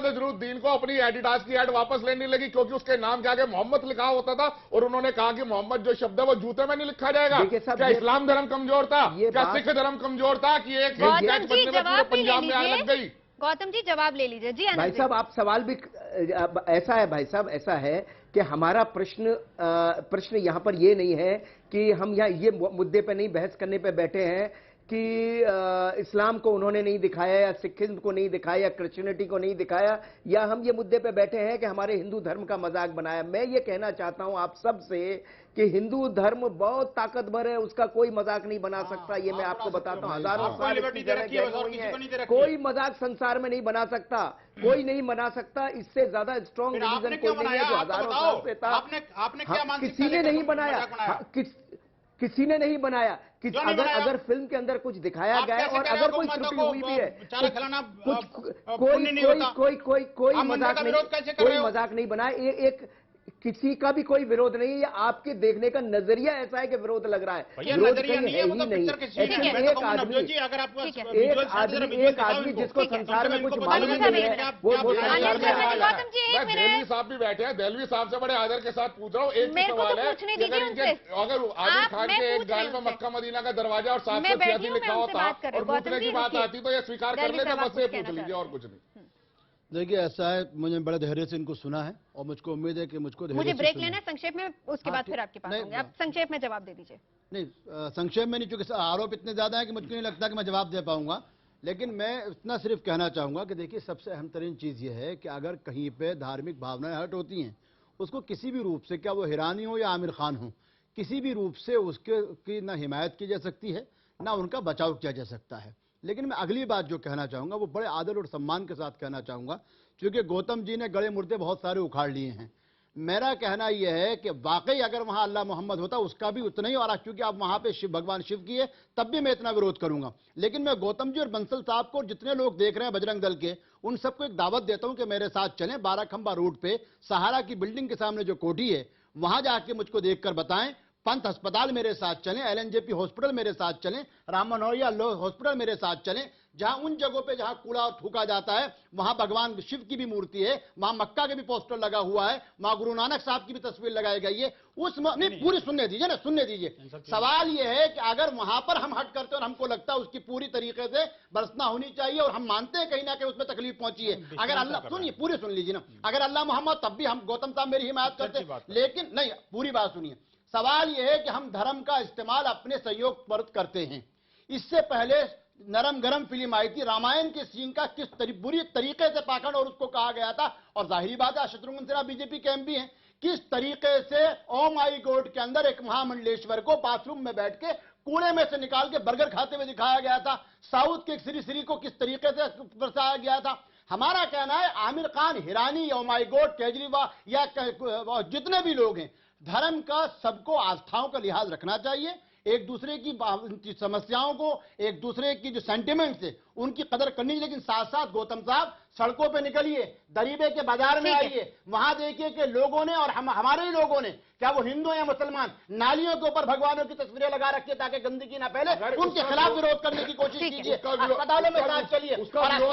अजरुद्दीन को अपनी एडिडास की एड वापस लेनी लगी, क्योंकि उसके नाम के आगे मोहम्मद लिखा होता था, और उन्होंने कहा कि मोहम्मद जो शब्द है वो जूते में नहीं लिखा जाएगा। क्या इस्लाम धर्म कमजोर था? क्या सिख धर्म कमजोर था कि एक पंजाब गौतम जी जवाब ले लीजिए। जी भाई साहब, आप सवाल भी ऐसा है भाई साहब, ऐसा है कि हमारा प्रश्न यहाँ पर ये नहीं है कि हम यहाँ ये मुद्दे पे नहीं बहस करने पे बैठे हैं कि इस्लाम को उन्होंने नहीं दिखाया या सिखिज्म को नहीं दिखाया या क्रिश्चियनिटी को नहीं दिखाया, या हम ये मुद्दे पे बैठे हैं कि हमारे हिंदू धर्म का मजाक बनाया। मैं ये कहना चाहता हूं आप सब से कि हिंदू धर्म बहुत ताकतवर है, उसका कोई मजाक नहीं बना सकता। ये मैं आपको बताता हूं, हजारों साल कोई मजाक संसार में नहीं बना सकता, कोई नहीं बना सकता। इससे ज्यादा स्ट्रॉन्ग रीजन कोई नहीं है जो हजारों साल से था। किसी ने नहीं बनाया, किसी ने नहीं कि अगर फिल्म के अंदर कुछ दिखाया गया और अगर कोई त्रुटि हुई भी है, कोई मजाक नहीं बनाया। एक किसी का भी कोई विरोध नहीं है, आपके देखने का नजरिया ऐसा है कि विरोध लग रहा है। विरोध कहीं है ही नहीं। एक आदमी जिसको संसार में कुछ मालूम नहीं है वो संसार में आएगा। देलवी साहब भी बैठे हैं, देलवी साहब से बड़े आदर के साथ पूछ रहा हूँ, एक सवाल है, अगर आमिर खान के एक गाल में मक्का मदीना का दरवाजा और 786 लिखा होता और पूछने की बात आती तो ये स्वीकार कर लेते, मुझसे पूछ लीजिए और कुछ नहीं। देखिए ऐसा है, मुझे बड़े धैर्य से इनको सुना है और मुझको उम्मीद है कि मुझे ब्रेक लेना है संक्षेप में, उसके बाद फिर आपके पास आऊंगे। आप संक्षेप में जवाब दे दीजिए। नहीं, संक्षेप में नहीं, क्योंकि आरोप इतने ज्यादा है कि मुझको नहीं लगता कि मैं जवाब दे पाऊंगा, लेकिन मैं इतना सिर्फ कहना चाहूंगा कि देखिए सबसे अहम तरीन चीज ये है कि अगर कहीं पे धार्मिक भावनाएं हर्ट होती हैं, उसको किसी भी रूप से, क्या वो हिरानी हो या आमिर खान हो, किसी भी रूप से उसके की ना हिमायत की जा सकती है ना उनका बचाव किया जा सकता है। लेकिन मैं अगली बात जो कहना चाहूंगा वो बड़े आदर और सम्मान के साथ कहना चाहूंगा, क्योंकि गौतम जी ने गड़े मुर्दे बहुत सारे उखाड़ लिए हैं। मेरा कहना यह है कि वाकई अगर वहां अल्लाह मोहम्मद होता उसका भी उतना ही, और क्योंकि आप वहां पे भगवान शिव की है तब भी मैं इतना विरोध करूंगा। लेकिन मैं गौतम जी और बंसल साहब को, जितने लोग देख रहे हैं बजरंग दल के, उन सबको एक दावत देता हूं कि मेरे साथ चलें। 12 खंबा रोड पे सहारा की बिल्डिंग के सामने जो कोठी है वहां जाके मुझको देखकर बताएं, पंत अस्पताल मेरे साथ चलें, एलएनजेपी हॉस्पिटल मेरे साथ चलें, राम मनोहरिया हॉस्पिटल मेरे साथ चलें, जहां उन जगहों पे जहां कूड़ा थूका जाता है वहां भगवान शिव की भी मूर्ति है, वहां मक्का के भी पोस्टर लगा हुआ है, वहां गुरु नानक साहब की भी तस्वीर लगाई गई है। नहीं पूरी सुनने दीजिए ना, सुनने दीजिए। सवाल यह है कि अगर वहां पर हम हट करते हैं और हमको लगता है उसकी पूरी तरीके से बरसना होनी चाहिए और हम मानते हैं कहीं ना कहीं उसमें तकलीफ पहुंची है, अगर अल्लाह, सुनिए पूरी सुन लीजिए ना, अगर अल्लाह मोहम्मद, तब भी हम गौतम साहब मेरी हिमायत करते, लेकिन नहीं, पूरी बात सुनिए। सवाल यह है कि हम धर्म का इस्तेमाल अपने सहयोग पर करते हैं। इससे पहले नरम गरम फिल्म आई थी, रामायण के सीन का किस बुरी तरीके से पाखंड और उसको कहा गया था, और जाहिर बात है शत्रुघ्न सिन्हा बीजेपी के एमपी हैं, किस तरीके से ओ माई गॉड के अंदर एक महामंडलेश्वर को बाथरूम में बैठ के कूड़े में से निकाल के बर्गर खाते हुए दिखाया गया था, साउथ के श्री श्री को किस तरीके से दर्शाया गया था। हमारा कहना है आमिर खान, हिरानी, ओ माई गॉड, केजरीवाल या जितने भी लोग हैं, धर्म का सबको आस्थाओं का लिहाज रखना चाहिए, एक दूसरे की समस्याओं को, एक दूसरे की जो सेंटिमेंट्स है उनकी कदर करनी चाहिए। लेकिन साथ साथ गौतम साहब सड़कों पे निकलिए, दरीबे के बाजार में आइए, वहां देखिए कि लोगों ने और हमारे ही लोगों ने, क्या वो हिंदू या मुसलमान, नालियों के ऊपर भगवानों की तस्वीरें लगा रखी है ताकि गंदगी ना फैले, उनके खिलाफ विरोध करने की कोशिश कीजिए। अस्पतालों में साथ चलिए, अस्पतालों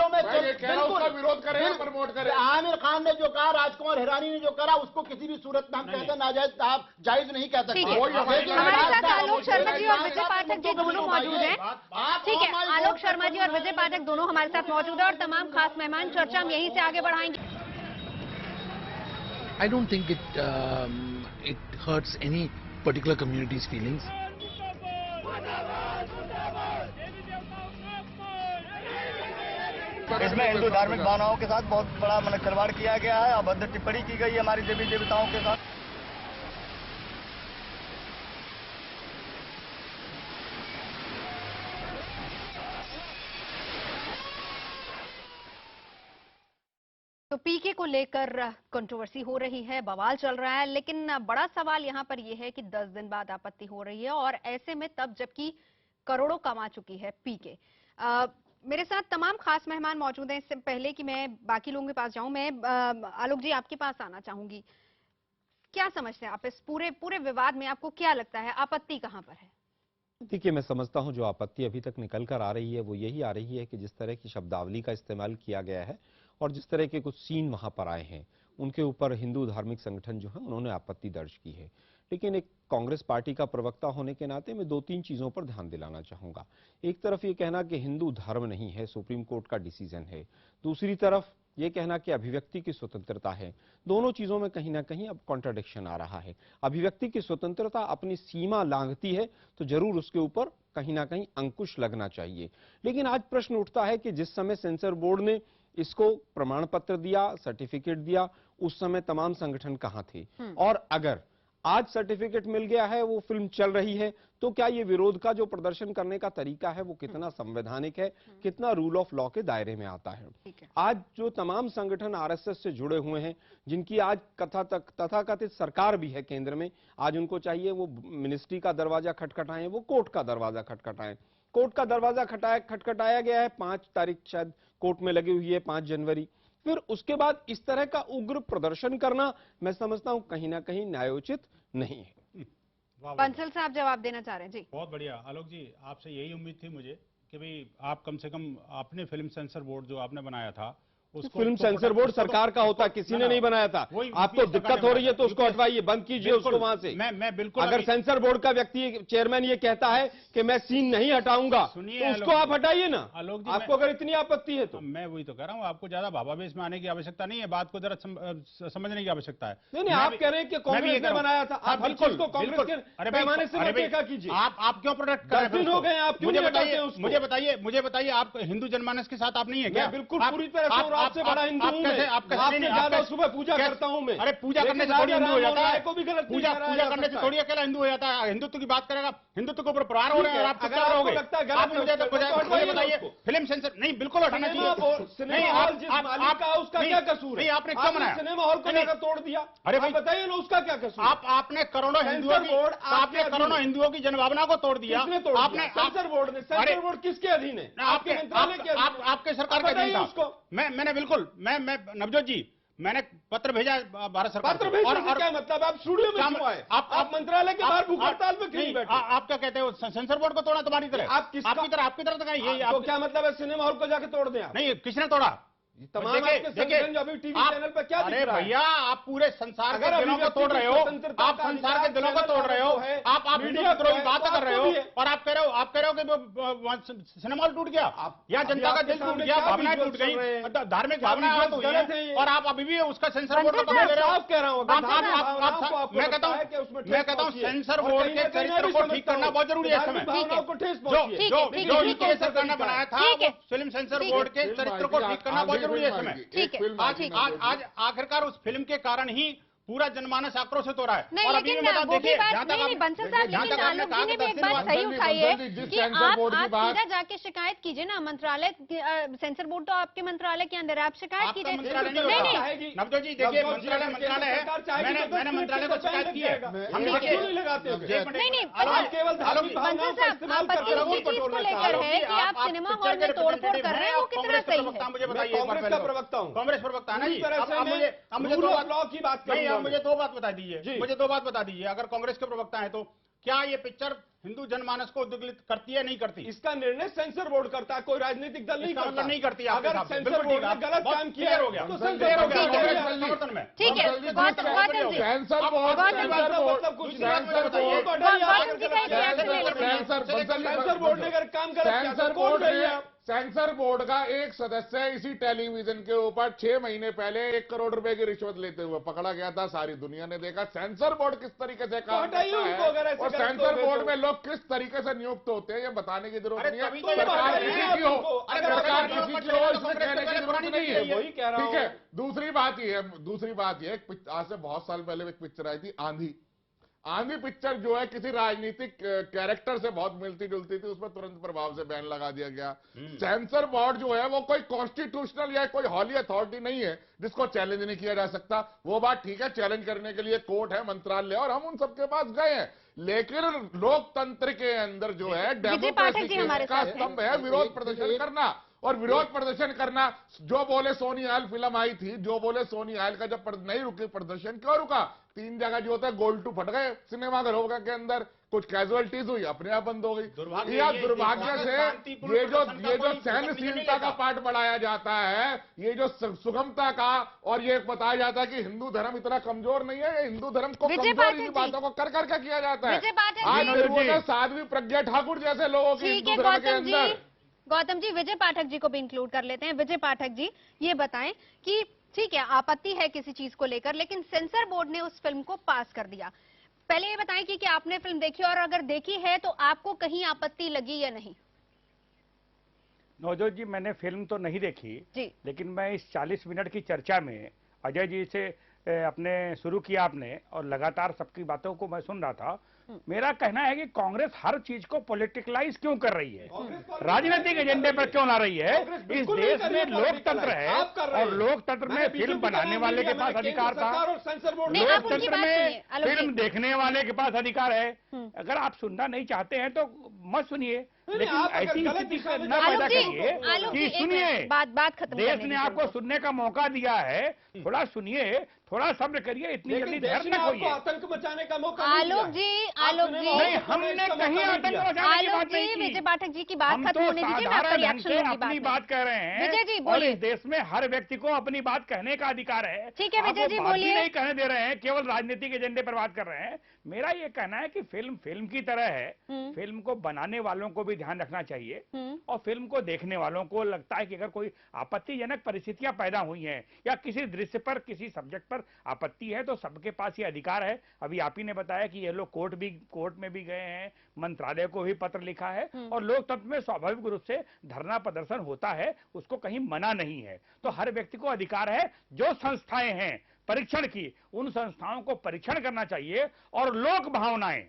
में विरोध करें, प्रमोट करें। आमिर खान ने जो कहा, राजकुमार हिरानी ने जो करा, उसको किसी भी सूरत में हम कहते नाजायज, आप जायज नहीं कह सकते। हमारे साथ आलोक शर्मा जी और विजय पाठक जी दोनों मौजूद हैं। ठीक है, आलोक शर्मा जी और विजय पाठक दोनों हमारे साथ मौजूद है और तमाम खास मेहमान, चर्चा हम यहीं से आगे बढ़ाएंगे। I don't think it hurts any particular community's feelings. इसमें हिंदू धार्मिक भावनाओं के साथ बहुत बड़ा खिलवाड़ किया गया है, अभद्र टिप्पणी की गई है हमारी देवी देवताओं के साथ। तो पीके को लेकर कंट्रोवर्सी हो रही है, बवाल चल रहा है, लेकिन बड़ा सवाल यहां पर यह है कि 10 दिन बाद आपत्ति हो रही है और ऐसे में तब जबकि करोड़ों कमा चुकी है पीके। मेरे साथ तमाम खास मेहमान मौजूद हैं। इससे पहले कि मैं बाकी लोगों के पास जाऊं, मैं आलोक जी आपके पास आना चाहूंगी। क्या समझते हैं आप इस पूरे विवाद में? आपको क्या लगता है आपत्ति कहां पर है? देखिए, मैं समझता हूं जो आपत्ति अभी तक निकल कर आ रही है वो यही आ रही है कि जिस तरह की शब्दावली का इस्तेमाल किया गया है और जिस तरह के कुछ सीन वहां पर आए हैं, उनके ऊपर हिंदू धार्मिक संगठन जो है उन्होंने आपत्ति दर्ज की है। लेकिन एक कांग्रेस पार्टी का प्रवक्ता होने के नाते मैं 2-3 चीजों पर ध्यान दिलाना चाहूंगा। एक तरफ ये कहना कि हिंदू धर्म नहीं है, सुप्रीम कोर्ट का डिसीजन है। दूसरी तरफ ये कहना कि अभिव्यक्ति की स्वतंत्रता है। दोनों चीजों में कहीं ना कहीं अब कॉन्ट्राडिक्शन आ रहा है। अभिव्यक्ति की स्वतंत्रता अपनी सीमा लांघती है तो जरूर उसके ऊपर कहीं ना कहीं अंकुश लगना चाहिए। लेकिन आज प्रश्न उठता है कि जिस समय सेंसर बोर्ड ने इसको प्रमाण पत्र दिया, सर्टिफिकेट दिया, उस समय तमाम संगठन कहां थे? और अगर आज सर्टिफिकेट मिल गया है, वो फिल्म चल रही है, तो क्या ये विरोध का जो प्रदर्शन करने का तरीका है वो कितना संवैधानिक है, कितना रूल ऑफ लॉ के दायरे में आता है? आज जो तमाम संगठन आरएसएस से जुड़े हुए हैं, जिनकी आज तथाकथित सरकार भी है केंद्र में, आज उनको चाहिए वो मिनिस्ट्री का दरवाजा खटखटाएं, वो कोर्ट का दरवाजा खटखटाएं। कोर्ट का दरवाजा खटखटाया गया है, 5 तारीख शायद कोर्ट में लगी हुई है, 5 जनवरी। फिर उसके बाद इस तरह का उग्र प्रदर्शन करना मैं समझता हूं कहीं ना कहीं न्यायोचित नहीं है। बंसल साहब जवाब देना चाह रहे हैं जी। बहुत बढ़िया आलोक जी, आपसे यही उम्मीद थी मुझे कि भाई आप कम से कम आपने फिल्म सेंसर बोर्ड जो आपने बनाया था उसको, फिल्म सेंसर बोर्ड सरकार का होता, किसी ने नहीं बनाया था। आपको दिक्कत हो रही है तो उसको हटवाइए, बंद कीजिए उसको वहां से। मैं बिल्कुल, अगर सेंसर बोर्ड का व्यक्ति चेयरमैन ये कहता है कि मैं सीन नहीं हटाऊंगा तो उसको आप हटाइए ना। आपको अगर इतनी आपत्ति है तो मैं वही तो कह रहा हूँ, आपको ज्यादा भावावेश में आने की आवश्यकता नहीं है, बात को जरा समझने की आवश्यकता है। नहीं, आप कह रहे हैं कि कांग्रेस ने बनाया था, आप बिल्कुल कांग्रेस के पैमाने से मत देखा कीजिए। आप क्यों प्रोटेक्ट कर रहे हैं? हो गए आप, मुझे बताइए आप हिंदू जनमानस के साथ आप नहीं है क्या? बिल्कुल पूरी तरह से आपसे बड़ा हिंदू आपसे ज्यादा सुबह पूजा करता हूं मैं। अरे पूजा करने से थोड़ी हिंदू हो जाता है, पूजा करने से थोड़ी अकेला हिंदू हो जाता है। हिंदुत्व की बात करेगा, हिंदुत्व के ऊपर प्रहार हो रहे हैं, आप चुप रहोगे? आप मुझे बताइए, फिल्म सेंसर नहीं बिल्कुल हटाना चाहिए। नहीं, उसका क्या कसूर है? आपने क्यों बनाया? सिनेमा हॉल को लेकर तोड़ दिया। अरे भाई बताइए ना, उसका क्या कसूर? आपने करोड़ों हिंदुओं की जनभावना को तोड़ दिया। आपने सेंसर बोर्ड ने, सेंसर बोर्ड किसके अधीन है? आपके सरकार के अधीन था। मैंने बिल्कुल, मैं नवजोत जी, मैंने पत्र भेजा भारत सरकार पत्र भेजने से क्या मतलब? आप स्टूडियो में क्यों आए? आप मंत्रालय के बाहर भूख हड़ताल में क्यों बैठे? आप क्या कहते हो, सेंसर बोर्ड को तोड़ा तुम्हारी तरह? आपकी तरह तो ये आपको क्या मतलब है सिनेमा हॉल को जाके तोड़ दें? नहीं, किसने तोड़ा? तमाम आपके संगठन जो अभी टीवी चैनल पर क्या दिख रहा है? भैया, आप पूरे संसार के दिलों को तोड़ रहे हो, आप संसार के दिलों को तोड़ रहे हो, आप मीडिया की बात कर रहे हो, और आप कह रहे हो कि सिनेमा हॉल टूट गया या जनता का दिल टूट गया, भावनाएं टूट गई, धार्मिक भावनाएं आहत हुई हैं, और आप अभी भी उसका सेंसर बोर्ड का ले रहे हो। कह रहा हूँ, मैं कहता हूँ सेंसर बोर्ड के चरित्र को ठीक करना बहुत जरूरी है इस समय। जो केसर करना बनाया था, फिल्म सेंसर बोर्ड के चरित्र को ठीक करना बहुत जरूरी है इस समय। आज आखिरकार उस फिल्म के कारण ही पूरा जनमानस आक्रोशित हो रहा है। नहीं, लेकिन वो भी बात नहीं, बंसल साहब, लेकिन आलोक जी ने भी एक बात सही उठाई है कि आप सीधा जाके शिकायत कीजिए ना मंत्रालय, सेंसर बोर्ड तो आपके मंत्रालय के अंदर, आप शिकायत कीजिए। नहीं, नवजोत जी देखिए, मंत्रालय है, मैंने मंत्रालय को शिकायत की है। हम नहीं, बंसल साहब, आपत्ति उसी चीज को लेकर है कि आप सिनेमा हॉल में तोड़फोड़ कर रहे हैं, वो कितना सही है? मुझे बताइए, कांग्रेस प्रवक्ता है ना जी, मुझे दो बात बता दीजिए, अगर कांग्रेस के प्रवक्ता है तो क्या ये पिक्चर हिंदू जनमानस को उद्विग्न करती है, नहीं करती? इसका निर्णय सेंसर बोर्ड करता है, कोई राजनीतिक दल नहीं करता। नहीं करती। अगर सेंसर बोर्ड ने गलत काम किया हो गया तो समर्थन में। ठीक है, गौतम जी, सेंसर बोर्ड ने अगर काम कर, सेंसर बोर्ड का एक सदस्य इसी टेलीविजन के ऊपर 6 महीने पहले 1 करोड़ रुपए की रिश्वत लेते हुए पकड़ा गया था। सारी दुनिया ने देखा सेंसर बोर्ड किस तरीके से काम करता है, और सेंसर बोर्ड में लोग किस तरीके से नियुक्त होते हैं, ये बताने की जरूरत नहीं है। सरकार किसी की हो, सरकार किसी की हो, इसमें कहने की जरूरत नहीं है। ठीक है, दूसरी बात ये आज से बहुत साल पहले एक पिक्चर आई थी आंधी पिक्चर जो है किसी राजनीतिक कैरेक्टर से बहुत मिलती जुलती थी, उसमें तुरंत प्रभाव से बैन लगा दिया गया। सेंसर बोर्ड जो है वो कोई कॉन्स्टिट्यूशनल या कोई हॉली अथॉरिटी नहीं है जिसको चैलेंज नहीं किया जा सकता। वो बात ठीक है, चैलेंज करने के लिए कोर्ट है, मंत्रालय, और हम उन सबके पास गए हैं, लेकिन लोकतंत्र के अंदर जो है डेमोक्रेसी का स्तंभ है विरोध प्रदर्शन करना। और विरोध प्रदर्शन करना, जो बोले सोनी आयल फिल्म आई थी, जो बोले सोनी आयल का जब नहीं रुके प्रदर्शन, क्यों रुका? 3 जगह जो होता है गोल टू फट गए सिनेमाघरों के अंदर, कुछ कैजुअलिटीज हुई, अपने आप बंद हो गई। दुर्भाग्य से ये जो सहनशीलता का पाठ बढ़ाया जाता है, ये जो सुगमता का, और ये बताया जाता है कि हिंदू धर्म इतना कमजोर नहीं है, हिंदू धर्म को कमजोर की बातों को कर करके किया जाता है। आज साध्वी प्रज्ञा ठाकुर जैसे लोगों की हिंदू धर्म के अंदर। गौतम जी, विजय पाठक जी को भी इंक्लूड कर लेते हैं। विजय पाठक जी, ये बताएं कि ठीक है, आपत्ति है किसी चीज को लेकर, लेकिन सेंसर बोर्ड ने उस फिल्म को पास कर दिया। पहले ये बताएं कि आपने फिल्म देखी, और अगर देखी है तो आपको कहीं आपत्ति लगी या नहीं? नवजोत जी, मैंने फिल्म तो नहीं देखी जी, लेकिन मैं इस 40 मिनट की चर्चा में अजय जी से अपने शुरू किया आपने, और लगातार सबकी बातों को मैं सुन रहा था। मेरा कहना है कि कांग्रेस हर चीज को पॉलिटिकलाइज क्यों कर रही है, राजनीतिक एजेंडे पर क्यों ला रही है? इस देश में लोकतंत्र है, और लोकतंत्र में फिल्म बनाने वाले के पास अधिकार था, लोकतंत्र में फिल्म देखने वाले के पास अधिकार है। अगर आप सुनना नहीं चाहते हैं तो मत सुनिए, लेकिन ऐसी स्थिति न पैदा करिए कि सुनिए। बात खत्म, देश ने आपको सुनने का मौका दिया है, थोड़ा सुनिए, थोड़ा सब्र करिए, इतनी जल्दी धैर्य न खोइए। आतंक मचाने का मौका आलोक जी नहीं, हमने कहीं आतंक मचाने की बात नहीं की। विजय पाठक जी की बात खत्म होने दीजिए, मैं आपका रिएक्शन लूंगी। अपनी बात कह रहे हैं विजय जी, और इस देश में हर व्यक्ति को अपनी बात कहने का अधिकार है। ठीक है विजय जी, बोलिए। नहीं कहने दे रहे हैं, केवल राजनीतिक एजेंडे पर बात कर रहे हैं। मेरा ये कहना है कि फिल्म की तरह है, फिल्म को बनाने वालों को भी ध्यान रखना चाहिए, और फिल्म को देखने वालों को लगता है कि अगर कोई आपत्तिजनक परिस्थितियां पैदा हुई हैं या किसी दृश्य पर, किसी सब्जेक्ट पर आपत्ति है, तो सबके पास ये अधिकार है। अभी आप ही ने बताया कि ये लोग कोर्ट में भी गए हैं, मंत्रालय को भी पत्र लिखा है, और लोकतंत्र में स्वाभाविक रूप से धरना प्रदर्शन होता है, उसको कहीं मना नहीं है। तो हर व्यक्ति को अधिकार है, जो संस्थाएं हैं परीक्षण की, उन संस्थाओं को परीक्षण करना चाहिए। और लोक भावनाएं,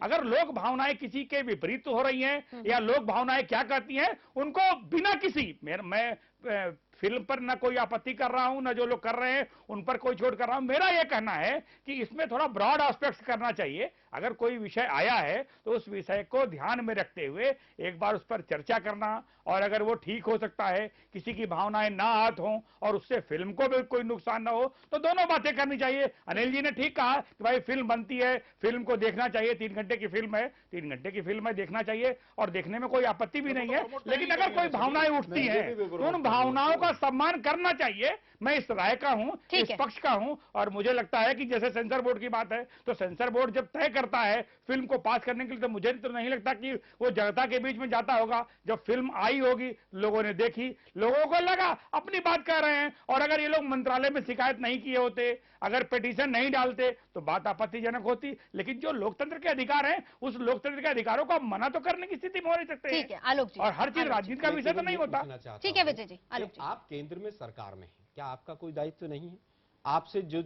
अगर लोक भावनाएं किसी के विपरीत हो रही हैं, या लोक भावनाएं क्या कहती हैं, उनको बिना किसी, मैं फिल्म पर न कोई आपत्ति कर रहा हूं, न जो लोग कर रहे हैं उन पर कोई छोड़ कर रहा हूं। मेरा यह कहना है कि इसमें थोड़ा ब्रॉड एस्पेक्ट्स करना चाहिए। अगर कोई विषय आया है तो उस विषय को ध्यान में रखते हुए एक बार उस पर चर्चा करना, और अगर वो ठीक हो सकता है, किसी की भावनाएं ना आहत हों और उससे फिल्म को भी कोई नुकसान ना हो, तो दोनों बातें करनी चाहिए। अनिल जी ने ठीक कहा कि भाई फिल्म बनती है, फिल्म को देखना चाहिए, 3 घंटे की फिल्म है, 3 घंटे की फिल्म है, देखना चाहिए और देखने में कोई आपत्ति भी नहीं है। लेकिन अगर कोई भावनाएं उठती हैं तो उन भावनाओं का सम्मान करना चाहिए। मैं इस राय का हूं, इस पक्ष का हूं, और मुझे लगता है कि जैसे सेंसर बोर्ड की बात है, तो सेंसर बोर्ड जब तय करता है फिल्म को पास करने के लिए, तो मुझे तो नहीं लगता कि वो जनता के बीच में जाता होगा। जब फिल्म आई होगी, लोगों ने देखी, लोगों को लगा अपनी बात कर रहे हैं, और अगर ये लोग मंत्रालय में शिकायत नहीं किए होते, अगर पिटीशन नहीं डालते, तो बात आपत्तिजनक होती। लेकिन जो लोकतंत्र के अधिकार हैं, उस लोकतंत्र के अधिकारों को मना तो करने की स्थिति में हो नहीं सकते। ठीक है आलोक जी, और हर चीज राजनीति का विषय तो नहीं होता। ठीक है विजय जी। आलोक जी, आप केंद्र में सरकार में हैं, क्या आपका कोई दायित्व नहीं है? आपसे जो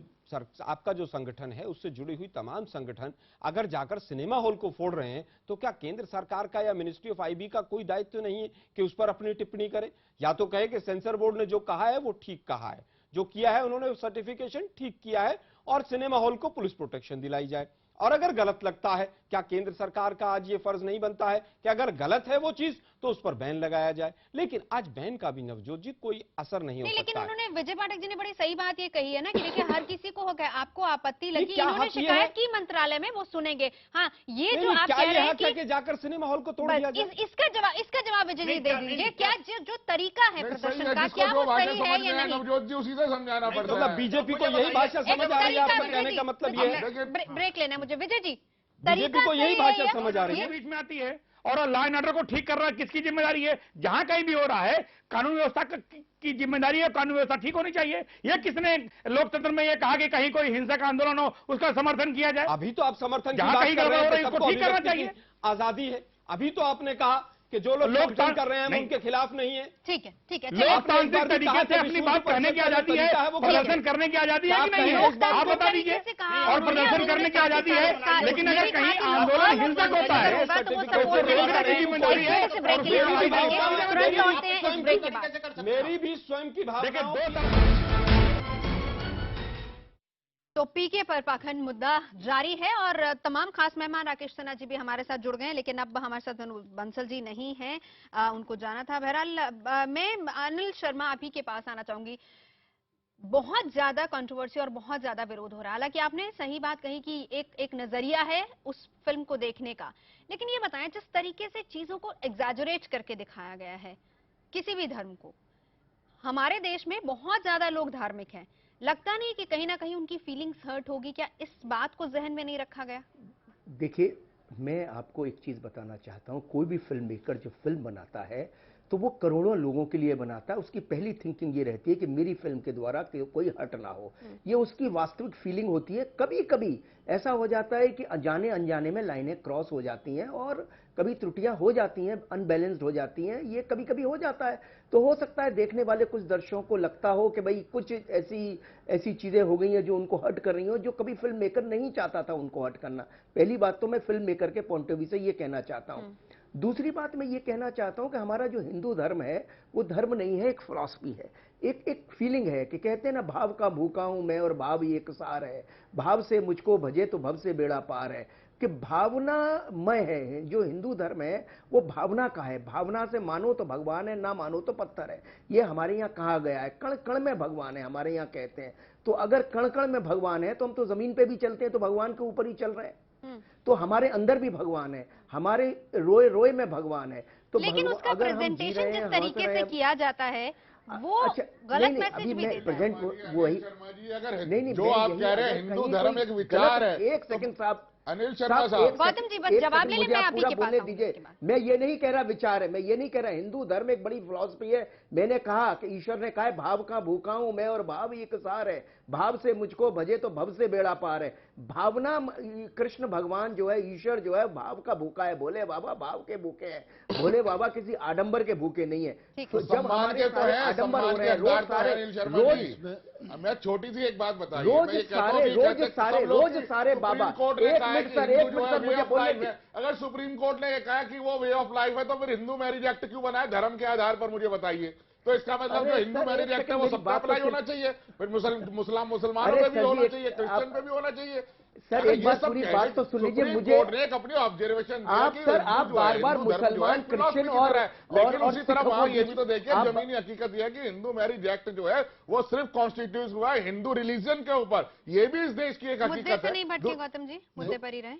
आपका जो संगठन है उससे जुड़ी हुई तमाम संगठन अगर जाकर सिनेमा हॉल को फोड़ रहे हैं, तो क्या केंद्र सरकार का या मिनिस्ट्री ऑफ आईबी का कोई दायित्व नहीं है कि उस पर अपनी टिप्पणी करे? या तो कहे कि सेंसर बोर्ड ने जो कहा है वो ठीक कहा है, जो किया है उन्होंने सर्टिफिकेशन ठीक किया है, और सिनेमा हॉल को पुलिस प्रोटेक्शन दिलाई जाए। और अगर गलत लगता है, क्या केंद्र सरकार का आज ये फर्ज नहीं बनता है कि अगर गलत है वो चीज तो उस पर बैन लगाया जाए? लेकिन आज बैन का भी नवजोत जी कोई असर नहीं हो सकता। लेकिन उन्होंने, विजय पाठक जी ने बड़ी सही बात ये कही है ना कि देखिए हर किसी को होगा, आपको आपत्ति लगी, इन्होंने शिकायत की मंत्रालय में, वो सुनेंगे। हाँ, ये जो आप कह रहे हैं कि जाकर सिनेमा हॉल को तोड़ दिया जाए, इसका जवाब विजय जी दे दीजिए। क्या जो तरीका है प्रदर्शन का, क्या वो सही है या नहीं? नवजोत जी उसी से समझाना पड़ता है। बीजेपी को यही भाषा समझ आ रही है, आपका कहने का मतलब ये है? ब्रेक लेना मुझे विजय जी, बीजेपी को यही भाषा समझ आ रही है, बीच में आती है। और लॉ एंड ऑर्डर को ठीक कर रहा है किसकी जिम्मेदारी है? जहां कहीं भी हो रहा है, कानून व्यवस्था की जिम्मेदारी है, कानून व्यवस्था ठीक होनी चाहिए। ये किसने लोकतंत्र में ये कहा कि कहीं कोई हिंसा का आंदोलन हो उसका समर्थन किया जाए? अभी तो आप समर्थन जहां कहीं गड़बड़ हो रही है उसको ठीक करना चाहिए, आजादी है। अभी तो आपने कहा कि जो लोग लोकतंत्र कर रहे हैं उनके खिलाफ नहीं है। ठीक है, ठीक है। लोकतांत्रिक तरीके से अपनी बात कहने की आजादी है, प्रदर्शन करने की आजादी है कि नहीं है? आप बता दीजिए। और प्रदर्शन करने की आजादी है, लेकिन अगर कहीं आंदोलन हिंसक होता है तो मेरी भी स्वयं की भावना। तो पीके पर पाखंड मुद्दा जारी है और तमाम खास मेहमान राकेश सिन्हा जी भी हमारे साथ जुड़ गए हैं, लेकिन अब हमारे साथ बंसल जी नहीं हैं, उनको जाना था। बहरहाल मैं अनिल शर्मा आप ही के पास आना चाहूंगी। बहुत ज्यादा कंट्रोवर्सी और बहुत ज्यादा विरोध हो रहा है। हालांकि आपने सही बात कही कि एक नजरिया है उस फिल्म को देखने का, लेकिन ये बताएं जिस तरीके से चीजों को एग्जैजरेट करके दिखाया गया है किसी भी धर्म को, हमारे देश में बहुत ज्यादा लोग धार्मिक हैं, लगता नहीं कि कहीं ना कहीं उनकी फीलिंग्स हर्ट होगी? क्या इस बात को जहन में नहीं रखा गया? देखिए, मैं आपको एक चीज बताना चाहता हूं, कोई भी फिल्म मेकर जो फिल्म बनाता है तो वो करोड़ों लोगों के लिए बनाता है। उसकी पहली थिंकिंग ये रहती है कि मेरी फिल्म के द्वारा कोई हर्ट ना हो, ये उसकी वास्तविक फीलिंग होती है। कभी कभी ऐसा हो जाता है कि अनजाने अनजाने में लाइनें क्रॉस हो जाती हैं और कभी त्रुटियां हो जाती हैं, अनबैलेंस्ड हो जाती हैं, ये कभी कभी हो जाता है। तो हो सकता है देखने वाले कुछ दर्शकों को लगता हो कि भाई कुछ ऐसी चीजें हो गई हैं जो उनको हर्ट कर रही हो, जो कभी फिल्म मेकर नहीं चाहता था उनको हर्ट करना। पहली बात तो मैं फिल्म मेकर के पॉइंट ऑफ व्यू से ये कहना चाहता हूँ। दूसरी बात मैं ये कहना चाहता हूं कि हमारा जो हिंदू धर्म है वो धर्म नहीं है, एक फिलॉसफी है, एक फीलिंग है कि कहते हैं ना, भाव का भूखा हूं मैं और भाव एक सार है, भाव से मुझको भजे तो भव से बेड़ा पार है, कि भावनामय है। जो हिंदू धर्म है वो भावना का है, भावना से मानो तो भगवान है, ना मानो तो पत्थर है, ये हमारे यहाँ कहा गया है। कण कण में भगवान है हमारे यहाँ कहते हैं। तो अगर कण कण में भगवान है तो हम तो जमीन पे भी चलते हैं तो भगवान के ऊपर ही चल रहे हैं। तो हमारे अंदर भी भगवान है, हमारे रोए रोए में भगवान है। तो लेकिन उसका प्रेजेंटेशन जिस तरीके से किया जाता है वो गलत मैसेज भी देता है। वही नहीं, जो आप कह रहे हैं हिंदू धर्म एक विचार है। एक सेकंड साहब, अनिल शर्मा साहब, गौतम जी बस जवाब ले लें, मैं आप ही के पास आऊं। दीजिए, मैं ये नहीं कह रहा विचार है, मैं ये नहीं कह रहा। हिंदू धर्म एक बड़ी फिलॉसफी है। मैंने कहा कि ईश्वर ने कहा है भाव का भूखा हूं मैं और भाव एक सार है, भाव से मुझको भजे तो भव से बेड़ा पार है। भावना, कृष्ण भगवान जो है, ईश्वर जो है भाव का भूखा है। भोले बाबा भाव के भूखे हैं, भोले बाबा किसी आडंबर के भूखे नहीं है। तो जब हमारे आडंबर हो रहे हैं रोज मैं छोटी सी एक बात बताइए, रोज सारे बाबा, एक मिनट सर मुझे बोलने। अगर सुप्रीम कोर्ट ने कहा कि वो वे ऑफ लाइफ है तो फिर हिंदू मैरिज एक्ट क्यों बनाया धर्म के आधार पर? मुझे बताइए, तो इसका मतलब जो हिंदू मैरिज एक्ट है वो सबका अप्लाई होना चाहिए, फिर मुसलमानों पे भी होना चाहिए, क्रिश्चियन पे भी होना चाहिए। सर एक बात, पूरी बात तो सुन लीजिए। मुझे अपनी ऑब्जर्वेशन आप सर आप बार बार मुसलमान, क्रिश्चियन और लेकिन उसी तरह वहां ये भी तो देखिए जमीनी हकीकत यह है कि हिंदू मैरिज एक्ट जो है वो सिर्फ कॉन्स्टिट्यूट हुआ है हिंदू रिलीजन के ऊपर। ये भी इस देश की एक हकीकत है। नहीं भटके गौतम जी, मुद्दे पर ही रहे।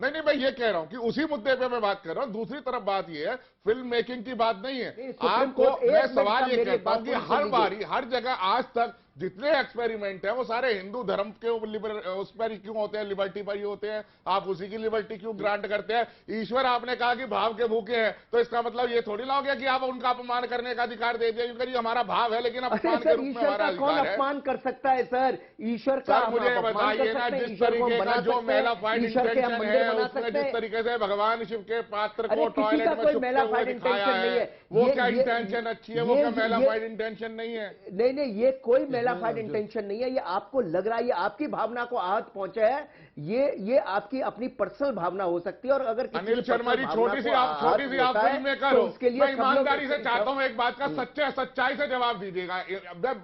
नहीं, मैं ये कह रहा हूं कि उसी मुद्दे पे मैं बात कर रहा हूं। दूसरी तरफ बात ये है, फिल्म मेकिंग की बात नहीं है। आपको मैं सवाल ये कहता हूं कि हर बारी हर जगह आज तक जितने एक्सपेरिमेंट हैं वो सारे हिंदू धर्म के उस पर ही क्यों होते हैं, लिबर्टी पर ही होते हैं। आप उसी की लिबर्टी क्यों ग्रांट करते हैं? ईश्वर आपने कहा कि भाव के भूखे हैं, तो इसका मतलब ये थोड़ी ना हो गया कि आप उनका अपमान करने का अधिकार दे दिया, क्योंकि हमारा भाव है लेकिन अपमान के रूप में हमारा कौन अपमान कर सकता है सर? ईश्वर का मुझे बताइए ना, जिस तरीके का जो मेलाफाइड इंटेंशन है उसमें जिस तरीके से भगवान शिव के पात्र को टॉयलेट में छुपते हुए दिखाया है, वो क्या इंटेंशन अच्छी है? वो क्या मेलाफाइड इंटेंशन नहीं है? नहीं, ये कोई मेलाफाइड इंटेंशन नहीं है। ये आपको लग रहा है, ये आपकी भावना को आहत पहुंचा है। ये आपकी अपनी पर्सनल भावना हो सकती है। और अगर अनिल शर्मा जी, छोटी सी आप फिल्म मेकर हो, मैं ईमानदारी से चाहता हूं एक बात का सच्चाई से जवाब दीजिएगा।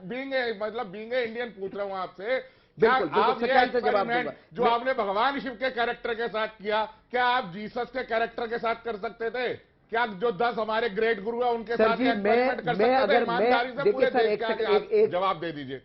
बीइंग इंडियन पूछ रहा हूं आपसे, क्या आप ये एक्सपेरिमेंट जो आपने भगवान शिव के कैरेक्टर के साथ किया, क्या आप जीसस के कैरेक्टर के साथ कर सकते थे? क्या जो 10 हमारे ग्रेट गुरु है उनके साथ एक्सपेरिमेंट कर सकते थे? ईमानदारी से पूरे देश के आगे जवाब दे दीजिए।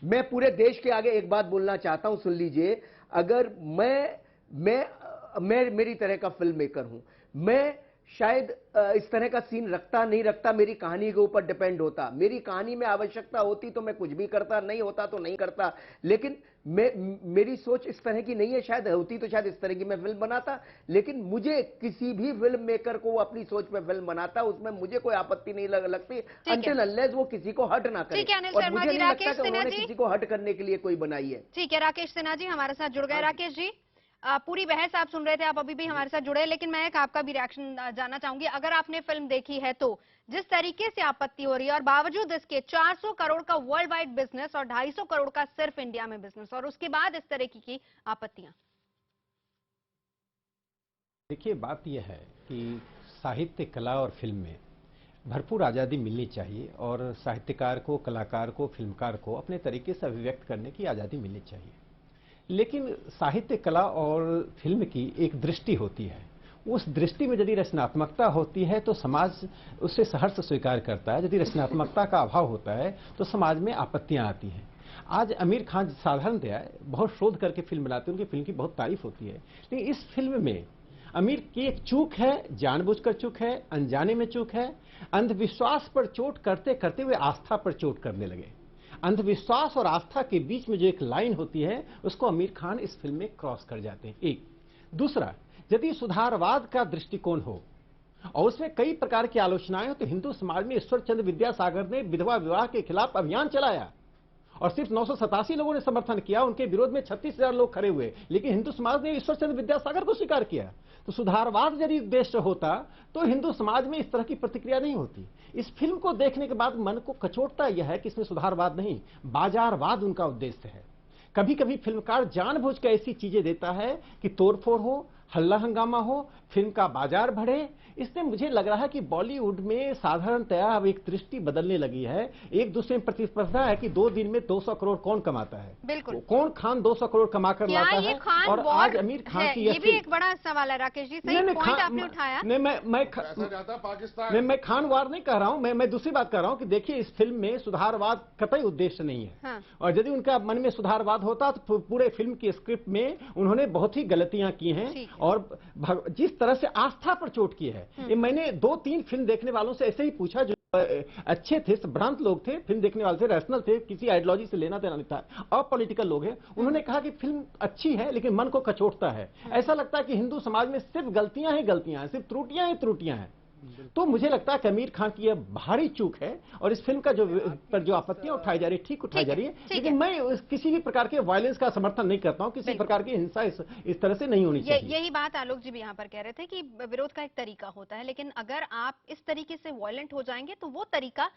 मैं पूरे देश के आगे एक बात बोलना चाहता हूं, सुन लीजिए। अगर मैं मेरी तरह का फिल्म मेकर हूं, मैं शायद इस तरह का सीन रखता नहीं रखता मेरी कहानी के ऊपर डिपेंड होता। मेरी कहानी में आवश्यकता होती तो मैं कुछ भी करता, नहीं होता तो नहीं करता। लेकिन मेरी सोच इस तरह की नहीं है। शायद होती तो शायद इस तरह की मैं फिल्म बनाता। लेकिन मुझे किसी भी फिल्म मेकर को अपनी सोच पे फिल्म बनाता, उसमें मुझे कोई आपत्ति नहीं लगती अनटिल अनलेस वो किसी को हर्ट ना करे। और मुझे नहीं लगता कि उन्होंने किसी को हर्ट करने के लिए कोई बनाई है। ठीक है, राकेश सिन्हा जी हमारे साथ जुड़ गए। राकेश जी, पूरी बहस आप सुन रहे थे, आप अभी भी हमारे साथ जुड़े, लेकिन मैं एक आपका भी रिएक्शन जानना चाहूंगी। अगर आपने फिल्म देखी है तो जिस तरीके से आपत्ति हो रही है, और बावजूद इसके 400 करोड़ का वर्ल्ड वाइड बिजनेस और 250 करोड़ का सिर्फ इंडिया में बिजनेस, और उसके बाद इस तरह की आपत्तियां। देखिए, बात यह है कि साहित्य, कला और फिल्म में भरपूर आज़ादी मिलनी चाहिए और साहित्यकार को, कलाकार को, फिल्मकार को अपने तरीके से अभिव्यक्त करने की आज़ादी मिलनी चाहिए। लेकिन साहित्य, कला और फिल्म की एक दृष्टि होती है। उस दृष्टि में यदि रचनात्मकता होती है तो समाज उससे सहर्ष स्वीकार करता है। यदि रचनात्मकता का अभाव होता है तो समाज में आपत्तियां आती हैं। आज आमिर खान साधारणतया बहुत शोध करके फिल्म बनाते हैं, उनकी फिल्म की बहुत तारीफ होती है, लेकिन इस फिल्म में आमिर की एक चूक है, जानबूझकर चूक है, अनजाने में चूक है। अंधविश्वास पर चोट करते करते वे आस्था पर चोट करने लगे। अंधविश्वास और आस्था के बीच में जो एक लाइन होती है उसको आमिर खान इस फिल्म में क्रॉस कर जाते हैं। एक दूसरा, यदि सुधारवाद का दृष्टिकोण हो और उसमें कई प्रकार की आलोचनाएं हो, तो हिंदू समाज में ईश्वर चंद्र विद्यासागर ने विधवा विवाह के खिलाफ अभियान चलाया और सिर्फ 987 लोगों ने समर्थन किया। उनके विरोध में 36,000 लोग खड़े हुए, लेकिन हिंदू समाज ने ईश्वर चंद्र विद्यासागर को स्वीकार किया। तो सुधारवाद यदि उद्देश्य होता तो हिंदू समाज में इस तरह की प्रतिक्रिया नहीं होती। इस फिल्म को देखने के बाद मन को कचोटता यह है कि इसमें सुधारवाद नहीं, बाजारवाद उनका उद्देश्य है। कभी कभी फिल्मकार जानबूझ कर ऐसी चीजें देता है कि तोड़फोड़ हो, हल्ला हंगामा हो, फिल्म का बाजार बढ़े। इससे मुझे लग रहा है कि बॉलीवुड में साधारणतया अब एक दृष्टि बदलने लगी है। एक दूसरे में प्रतिस्पर्धा है कि 2 दिन में 200 करोड़ कौन कमाता है। बिल्कुल, कौन खान 200 करोड़ कमा कर लाता है। और आज आमिर खान की ये भी एक बड़ा सवाल है राकेश जी, सही पॉइंट आपने उठाया। मैं खान वार नहीं कह रहा हूं, मैं दूसरी बात कर रहा हूं कि देखिए, इस फिल्म में सुधारवाद कतई उद्देश्य नहीं है। हाँ। और यदि उनका मन में सुधारवाद होता तो पूरे फिल्म की स्क्रिप्ट में उन्होंने बहुत ही गलतियां की हैं और जिस तरह से आस्था पर चोट की है। ये मैंने 2-3 फिल्म देखने वालों से ऐसे ही पूछा जो अच्छे थे, भ्रांत लोग थे, फिल्म देखने वाले थे, रैशनल थे, किसी आइडियोलॉजी से लेना देना नहीं था, अपॉलिटिकल लोग हैं। उन्होंने कहा कि फिल्म अच्छी है लेकिन मन को कचोटता है। ऐसा लगता है कि हिंदू समाज में सिर्फ गलतियां ही गलतियां हैं, सिर्फ त्रुटियां ही त्रुटियां हैं। तो मुझे लगता है कि आमिर खान की यह भारी चूक है और इस फिल्म का जो आपत्तियां उठाई जा रही है, ठीक उठाई जा रही है। लेकिन मैं किसी भी प्रकार के वायलेंस का समर्थन नहीं करता हूं, किसी प्रकार की हिंसा इस तरह से नहीं होनी चाहिए। यही बात आलोक जी भी यहाँ पर कह रहे थे कि विरोध का एक तरीका होता है, लेकिन अगर आप इस तरीके से वायलेंट हो जाएंगे तो वो तरीका